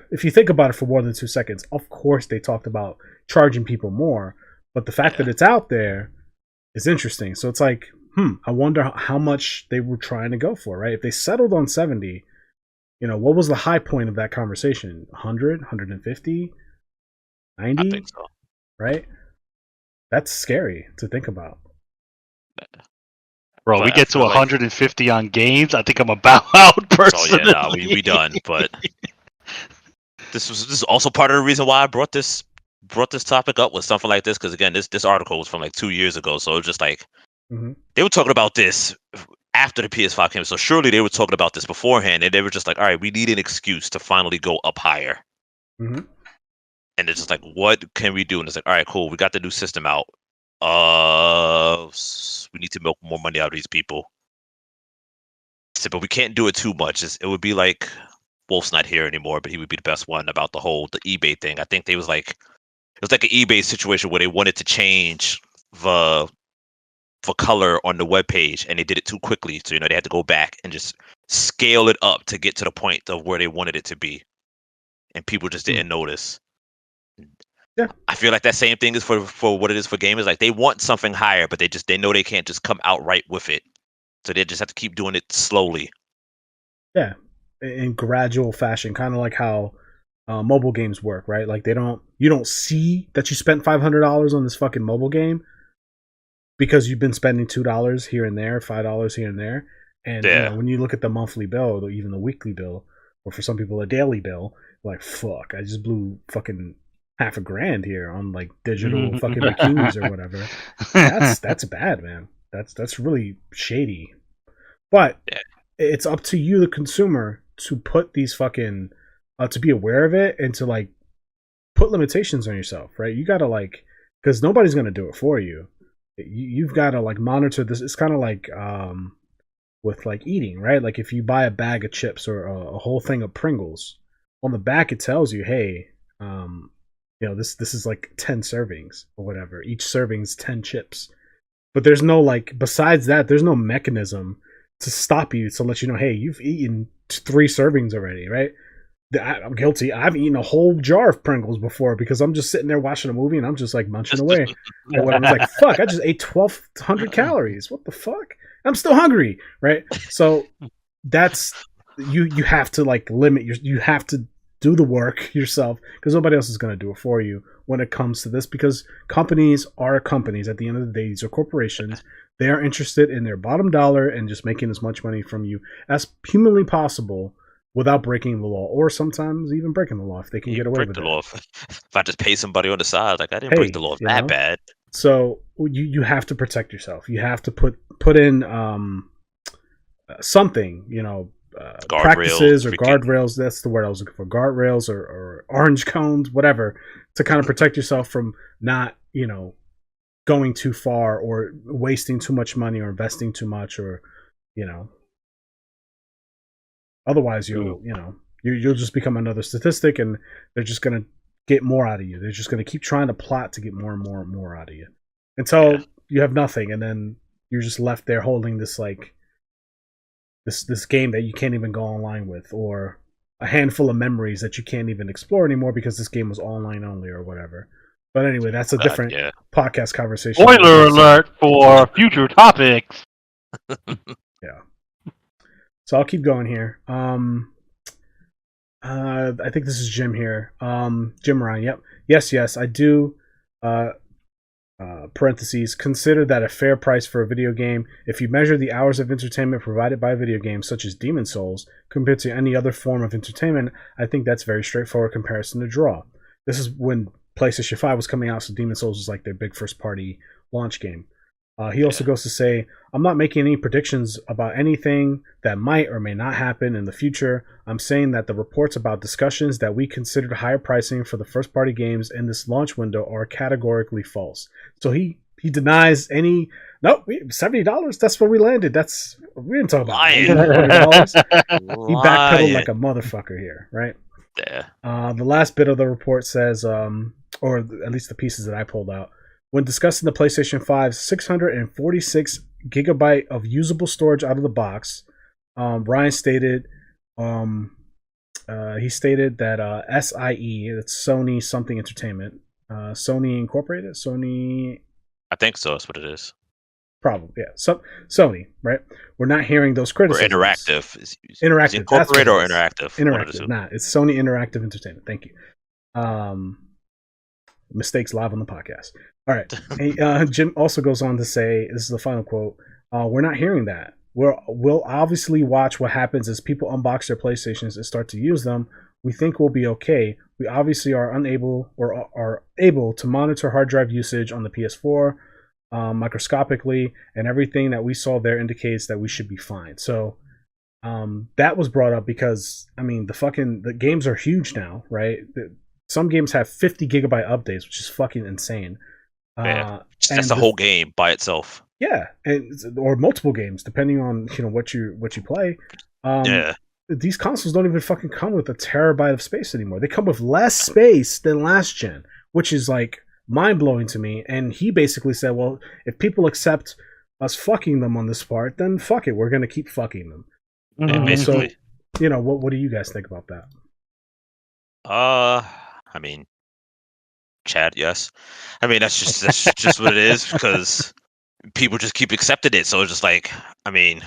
if you think about it for more than 2 seconds, of course they talked about charging people more, but the fact that it's out there is interesting. So it's like, I wonder how much they were trying to go for, right? If they settled on 70, what was the high point of that conversation? 100, 150, 90? I think so. Right? That's scary to think about. Bro, we get to 150 on games. I think I'm a bow out personally. So yeah, we done. But this is also part of the reason why I brought this topic up with something like this, because again, this article was from like 2 years ago, so it was just like they were talking about this after the PS5 came, so surely they were talking about this beforehand, and they were just like, all right, we need an excuse to finally go up higher. And it's just like, what can we do? And it's like, all right, cool, we got the new system out. We need to milk more money out of these people. But we can't do it too much. It would be like, Wolf's not here anymore, but he would be the best one about the eBay thing. I think it was like an eBay situation where they wanted to change the color on the web page, and they did it too quickly. So they had to go back and just scale it up to get to the point of where they wanted it to be, and people just didn't notice. Yeah, I feel like that same thing is for what it is for gamers. Like, they want something higher, but they know they can't just come out right with it, so they just have to keep doing it slowly. Yeah, in gradual fashion, kind of like how mobile games work, right? Like you don't see that you spent $500 on this fucking mobile game because you've been spending $2 here and there, $5 here and there, and when you look at the monthly bill or even the weekly bill, or for some people a daily bill, like fuck, I just blew fucking half $1,000 here on like digital fucking bikinis or whatever. That's bad, man. That's really shady. But it's up to you, the consumer, to put these fucking to be aware of it and to like put limitations on yourself, right? You gotta like, because nobody's gonna do it for you. You've got to like monitor this. It's kind of like with like eating, right? Like if you buy a bag of chips or a whole thing of Pringles, on the back it tells you, hey, this is like 10 servings or whatever. Each serving's 10 chips. But there's no like, besides that, there's no mechanism to stop you to let you know, hey, you've eaten 3 servings already, right? I'm guilty. I've eaten a whole jar of Pringles before because I'm just sitting there watching a movie and I'm just like munching away or whatever. It's like, fuck, I just ate 1,200 calories. What the fuck? I'm still hungry, right? So that's you have to like limit you have to do the work yourself because nobody else is going to do it for you when it comes to this, because companies are companies. At the end of the day, these are corporations. They are interested in their bottom dollar and just making as much money from you as humanly possible without breaking the law, or sometimes even breaking the law if they can get away with it. Law. If I just pay somebody on the side, like I didn't break the law that bad. So you have to protect yourself. You have to put in something, practices or guardrails. That's the word I was looking for. Guardrails or orange cones, whatever, to kind of protect yourself from not, going too far or wasting too much money or investing too much, or, otherwise you'll just become another statistic, and they're just going to get more out of you. They're just going to keep trying to plot to get more and more and more out of you until you have nothing, and then you're just left there holding this like this game that you can't even go online with, or a handful of memories that you can't even explore anymore because this game was online only or whatever. But anyway, that's a different podcast conversation. Spoiler alert for future topics. Yeah. So I'll keep going here. I think this is Jim here. Jim Ryan. Yep. Yes, I do. Parentheses, consider that a fair price for a video game. If you measure the hours of entertainment provided by a video game, such as Demon Souls, compared to any other form of entertainment, I think that's very straightforward comparison to draw. This is when PlayStation 5 was coming out, so Demon Souls was like their big first-party launch game. He also goes to say, I'm not making any predictions about anything that might or may not happen in the future. I'm saying that the reports about discussions that we considered higher pricing for the first-party games in this launch window are categorically false. So he denies any... Nope, $70, that's where we landed. We didn't talk about $100. He backpedaled like a motherfucker here, right? Yeah. The last bit of the report says, or at least the pieces that I pulled out, when discussing the PlayStation 5's 646 gigabyte of usable storage out of the box, Ryan stated, he stated that SIE, that's Sony something Entertainment, Sony Incorporated, Sony. I think so. That's what it is. Probably, yeah. So Sony, right? We're not hearing those criticisms. Or Interactive. Interactive. Is Incorporated or Interactive? Interactive. Nah, it's Sony Interactive Entertainment. Thank you. Mistakes live on the podcast. All right. Jim also goes on to say, this is the final quote, we're not hearing that. We'll obviously watch what happens as people unbox their PlayStations and start to use them. We think we'll be okay. We obviously are unable or are able to monitor hard drive usage on the PS4 microscopically, and everything that we saw there indicates that we should be fine. So that was brought up because, I mean, the games are huge now, right? Some games have 50 gigabyte updates, which is fucking insane. That's the whole game by itself. Yeah, or multiple games depending on what you play. These consoles don't even fucking come with a terabyte of space anymore. They come with less space than last gen, which is like mind blowing to me. And he basically said, well, if people accept us fucking them on this part, then fuck it, we're gonna keep fucking them. Basically. So, what do you guys think about that? I mean, Chad, yes. I mean, that's just what it is, because people just keep accepting it. So it's just like, I mean,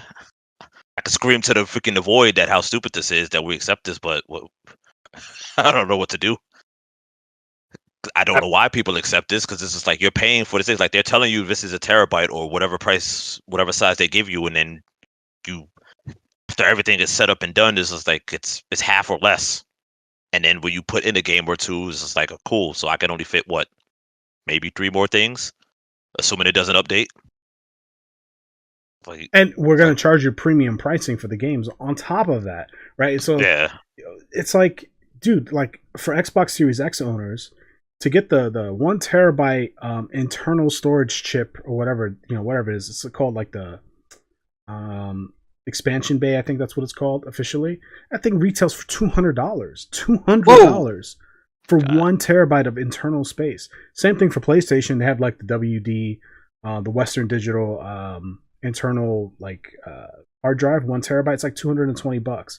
I could scream to the freaking void that how stupid this is that we accept this, but I don't know what to do. I don't know why people accept this, because it's just like you're paying for this. It's like they're telling you this is a terabyte or whatever price, whatever size they give you, and then you after everything is set up and done, is just like it's half or less. And then when you put in a game or two, it's just like, oh, cool. So I can only fit what, maybe 3 more things, assuming it doesn't update. Like, and we're going to charge you premium pricing for the games on top of that, right? So yeah, it's like, dude, like for Xbox Series X owners, to get the 1 terabyte internal storage chip or whatever, whatever it is, it's called like the expansion bay. I think that's what it's called officially. That thing retails for $200. $200 for God. 1 terabyte of internal space. Same thing for PlayStation. They have like the WD, the Western Digital internal like hard drive, 1 terabyte. It's like $220,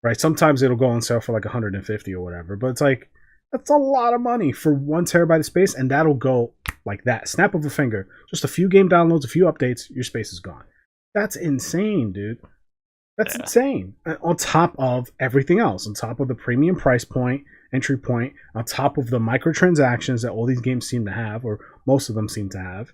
right? Sometimes it'll go on sale for like 150 or whatever, but it's like, that's a lot of money for 1 terabyte of space, and that'll go like that. Snap of a finger. Just a few game downloads, a few updates, your space is gone. That's insane, dude. That's insane. On top of everything else, on top of the premium price point, entry point, on top of the microtransactions that all these games seem to have, or most of them seem to have.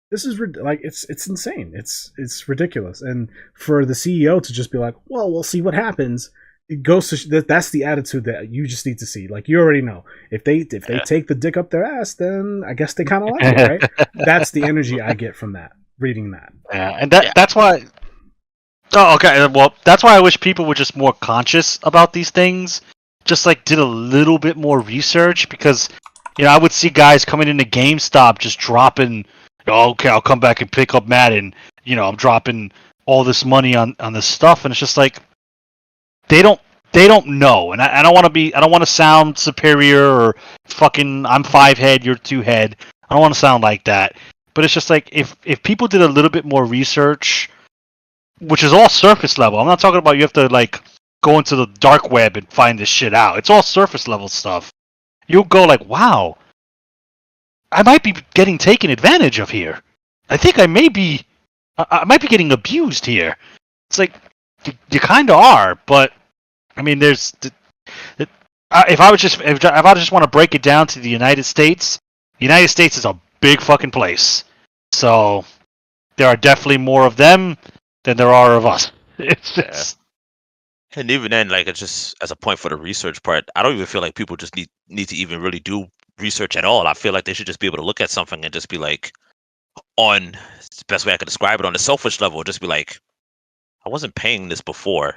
This is like it's insane. It's ridiculous. And for the CEO to just be like, "Well, we'll see what happens." It goes to that's the attitude that you just need to see. Like, you already know, if they take the dick up their ass, then I guess they kind of like it, right? That's the energy I get from that, reading that. Yeah, and that's why. Oh, okay. Well, that's why I wish people were just more conscious about these things. Just like did a little bit more research, because I would see guys coming into GameStop just dropping. Oh, okay, I'll come back and pick up Madden. I'm dropping all this money on this stuff, and it's just like. They don't know, and I don't want to sound superior or fucking I'm 5 head, you're 2 head. I don't want to sound like that, but it's just like if people did a little bit more research, which is all surface level. I'm not talking about you have to like go into the dark web and find this shit out. It's all surface level stuff. You'll go like, wow, I might be getting taken advantage of here. I think I might be getting abused here. It's like. You kind of are, but I mean, there's if I just want to break it down to the United States is a big fucking place. So there are definitely more of them than there are of us. It's just, and even then, like, it's just as a point for the research part. I don't even feel like people just need to even really do research at all. I feel like they should just be able to look at something and just be like, on the best way I could describe it, on the selfish level, just be like. I wasn't paying this before.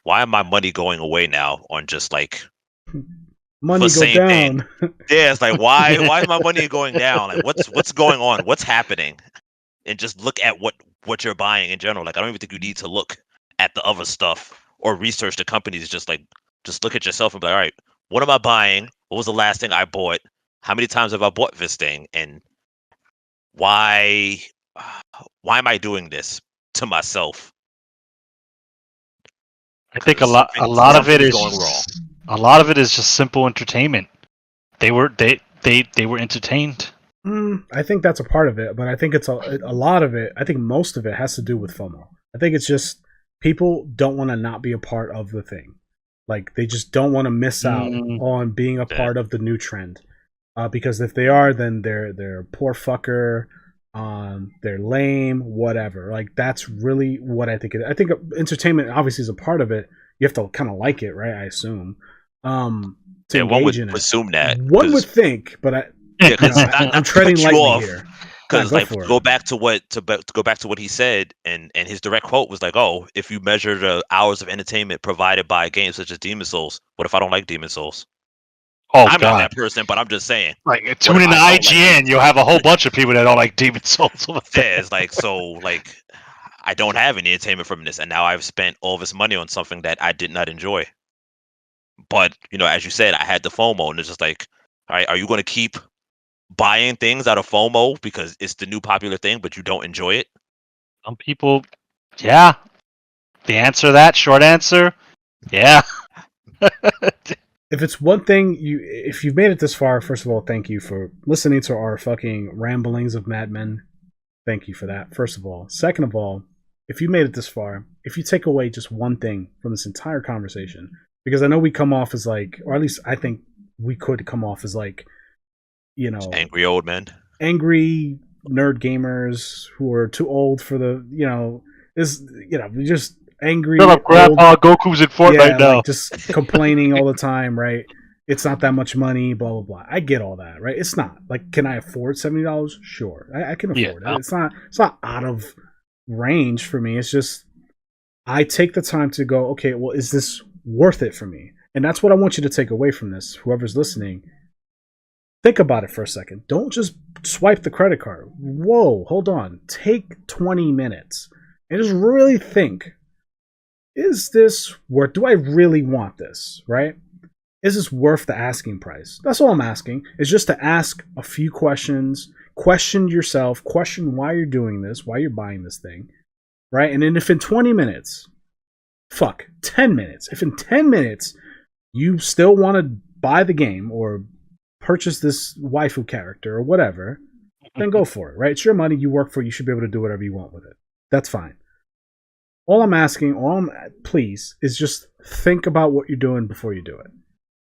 Why am my money going away now on just like money go down? Yeah, it's like why is my money going down? Like what's going on? What's happening? And just look at what you're buying in general. Like I don't even think you need to look at the other stuff or research the companies. Just look at yourself and be like, all right, what am I buying? What was the last thing I bought? How many times have I bought this thing? And why am I doing this to myself? I think a lot of it is going wrong. A lot of it is just simple entertainment. They were entertained. I think that's a part of it, but I think it's a lot of it. I think most of it has to do with FOMO. I think it's just people don't want to not be a part of the thing. Like they just don't want to miss out on being a part of the new trend. Because if they are, then they're a poor fucker. They're lame, whatever. Like that's really what I think. I think entertainment obviously is a part of it. You have to kind of like it, right? I assume. One would assume that. One would think, but I'm treading lightly here. Because go back to what he said, and his direct quote was like, "Oh, if you measure the hours of entertainment provided by games such as Demon Souls, what if I don't like Demon Souls?" Oh, I'm not that person, but I'm just saying. Like, tune in to IGN, you'll have a whole bunch of people that don't like Demon Souls. Yeah, it's like, I don't have any entertainment from this, and now I've spent all this money on something that I did not enjoy. But, as you said, I had the FOMO, and it's just like, all right, are you going to keep buying things out of FOMO because it's the new popular thing, but you don't enjoy it? Some people, yeah. Short answer, yeah. If it's one thing if you've made it this far, first of all, thank you for listening to our fucking ramblings of madmen. Thank you for that, first of all. Second of all, if you made it this far, if you take away just one thing from this entire conversation, because I know we come off as like, or at least I think we could come off as like angry old men, angry nerd gamers who are too old for the just angry Shut up, Grandpa. Goku's in Fortnite now. like just complaining all the time, right? It's not that much money, blah blah blah. I get all that, right? It's not like, can I afford $70? Sure, I can afford it. It's not out of range for me. It's just I take the time to go, okay, well, is this worth it for me? And that's what I want you to take away from this. Whoever's listening, think about it for a second. Don't just swipe the credit card. Whoa, hold on. Take 20 minutes and just really think, is this worth, do I really want this, right? Is this worth the asking price? That's all I'm asking, is just to ask a few questions, question yourself, question why you're doing this, why you're buying this thing, right? And then if in 20 minutes, 10 minutes, if in 10 minutes you still want to buy the game or purchase this waifu character or whatever, then go for it, right? It's your money, you work for it, you should be able to do whatever you want with it. That's fine. All I'm asking, please, is just think about what you're doing before you do it.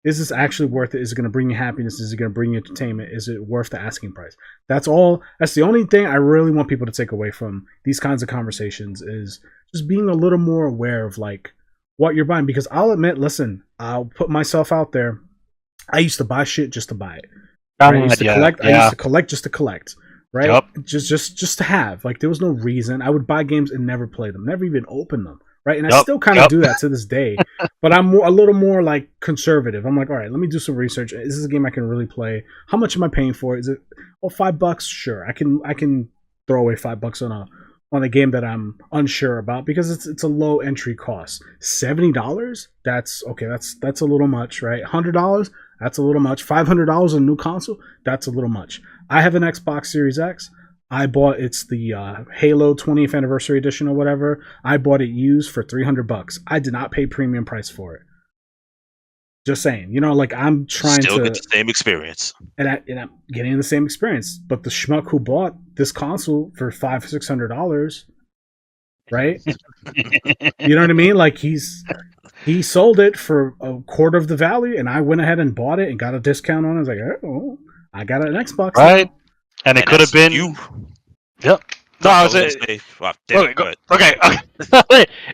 Is this actually worth it? Is it going to bring you happiness? Is it going to bring you entertainment? Is it worth the asking price? That's all. That's the only thing I really want people to take away from these kinds of conversations, is just being a little more aware of like what you're buying. Because I'll admit, listen, I'll put myself out there. I used to buy shit just to buy it. Right? I used to collect. I used to collect just to collect. Right? Yep. Just to have. Like, there was no reason. I would buy games and never play them, never even open them. Right? And I still kind of do that to this day. But I'm a little more like conservative. I'm like, all right, let me do some research. Is this a game I can really play? How much am I paying for it? Is it $5? Sure. I can throw away $5 on a game that I'm unsure about, because it's a low entry cost. $70? That's okay, that's a little much, right? $100? That's a little much. $500 on a new console? That's a little much. I have an Xbox Series X. I bought, it's the Halo 20th anniversary edition or whatever. I bought it used for $300. I did not pay premium price for it. Just saying, like, I'm trying still to get the same experience, and I'm getting the same experience. But the schmuck who bought this console for $500-$600, right? You know what I mean? Like, he sold it for a quarter of the value, and I went ahead and bought it and got a discount on it. I was like, oh, I got an Xbox, right? Now. And it could have been you. Yep. No, I was okay.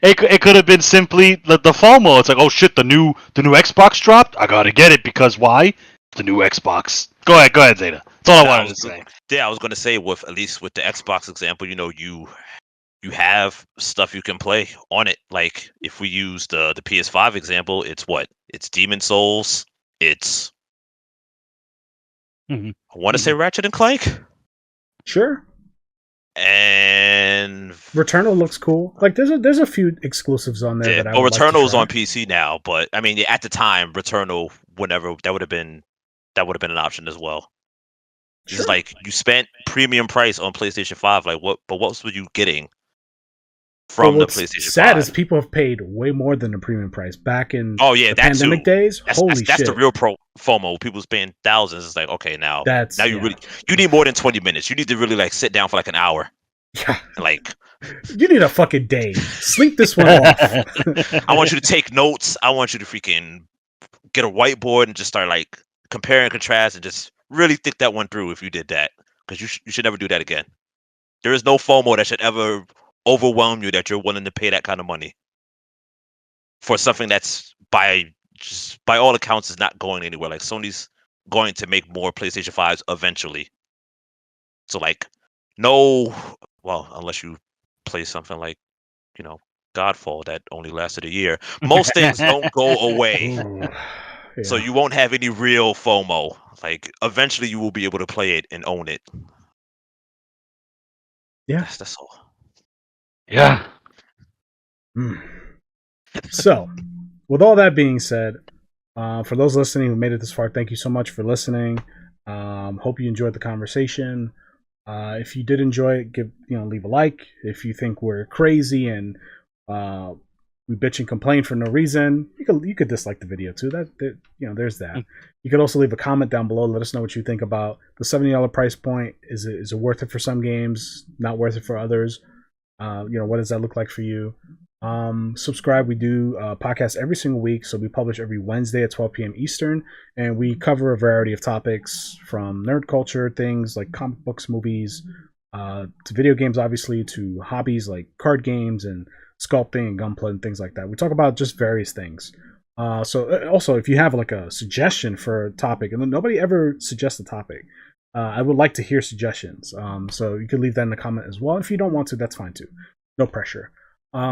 It could have been simply the FOMO. It's like, oh shit, the new Xbox dropped. I gotta get it because why? The new Xbox. Go ahead, Zeta. That's all I wanted to say. Yeah, I was gonna say, with at least with the Xbox example, you have stuff you can play on it. Like, if we use the PS5 example, it's what? It's Demon Souls. It's I want to say Ratchet and Clank. Sure. And Returnal looks cool. Like, there's a few exclusives on there that I would Returnal's like to on PC now, but I mean, at the time, Returnal, whenever that would have been an option as well. Sure. Just like, you spent premium price on PlayStation 5, like what were you getting from the PlayStation 5? Sad is people have paid way more than the premium price back in the pandemic days. Holy shit. That's the real FOMO. People's paying thousands. It's like, okay, now you need more than 20 minutes. You need to really like sit down for like an hour. Yeah. Like, you need a fucking day. Sleep this one off. I want you to take notes. I want you to freaking get a whiteboard and just start like compare and contrast and just really think that one through if you did that. Because you should never do that again. There is no FOMO that should ever overwhelm you that you're willing to pay that kind of money for something that's by all accounts is not going anywhere. Like, Sony's going to make more PlayStation 5s eventually. So like, unless you play something like, Godfall that only lasted a year. Most things don't go away. Yeah. So you won't have any real FOMO. Like, eventually you will be able to play it and own it. Yeah. That's all. Yeah. So, with all that being said, for those listening who made it this far, thank you so much for listening. Hope you enjoyed the conversation. If you did enjoy it, leave a like. If you think we're crazy and we bitch and complain for no reason, you could dislike the video too. There's that. You could also leave a comment down below. Let us know what you think about the $70 price point. Is it worth it for some games? Not worth it for others? What does that look like for you? Subscribe. We do podcasts every single week, so we publish every Wednesday at 12 p.m. Eastern, and we cover a variety of topics from nerd culture, things like comic books, movies, to video games, obviously, to hobbies like card games and sculpting and gunplay and things like that. We talk about just various things. So also, if you have like a suggestion for a topic, and then nobody ever suggests a topic, I would like to hear suggestions. So you can leave that in the comment as well. If you don't want to, that's fine too. No pressure.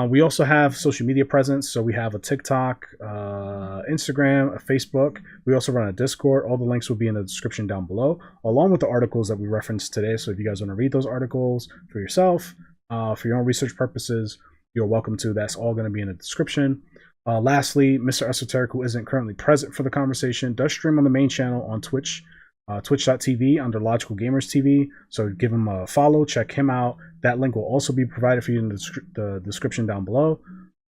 We also have social media presence. So we have a TikTok, Instagram, a Facebook. We also run a Discord. All the links will be in the description down below, along with the articles that we referenced today. So if you guys want to read those articles for yourself, for your own research purposes, you're welcome to. That's all going to be in the description. Lastly, Mr. Esoteric, who isn't currently present for the conversation, does stream on the main channel on Twitch, twitch.tv under Logical Gamers TV. So give him a follow, check him out. That link will also be provided for you in the description down below.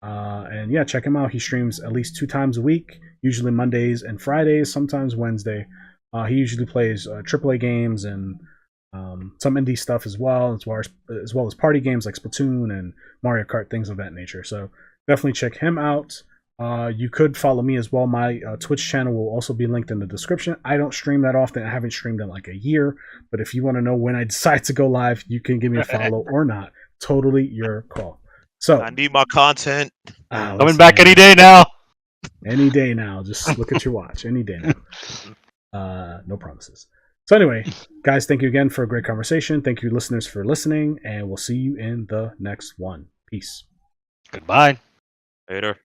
And yeah, check him out. He streams at least 2 times a week, usually Mondays and Fridays, sometimes Wednesday. He usually plays AAA games and some indie stuff as well as party games like Splatoon and Mario Kart, things of that nature. So definitely check him out. You could follow me as well. My Twitch channel will also be linked in the description. I don't stream that often. I haven't streamed in like a year. But if you want to know when I decide to go live, you can give me a follow or not. Totally your call. So I need my content. Coming back any day now. Any day now. Just look at your watch. Any day now. No promises. So anyway, guys, thank you again for a great conversation. Thank you, listeners, for listening. And we'll see you in the next one. Peace. Goodbye. Later.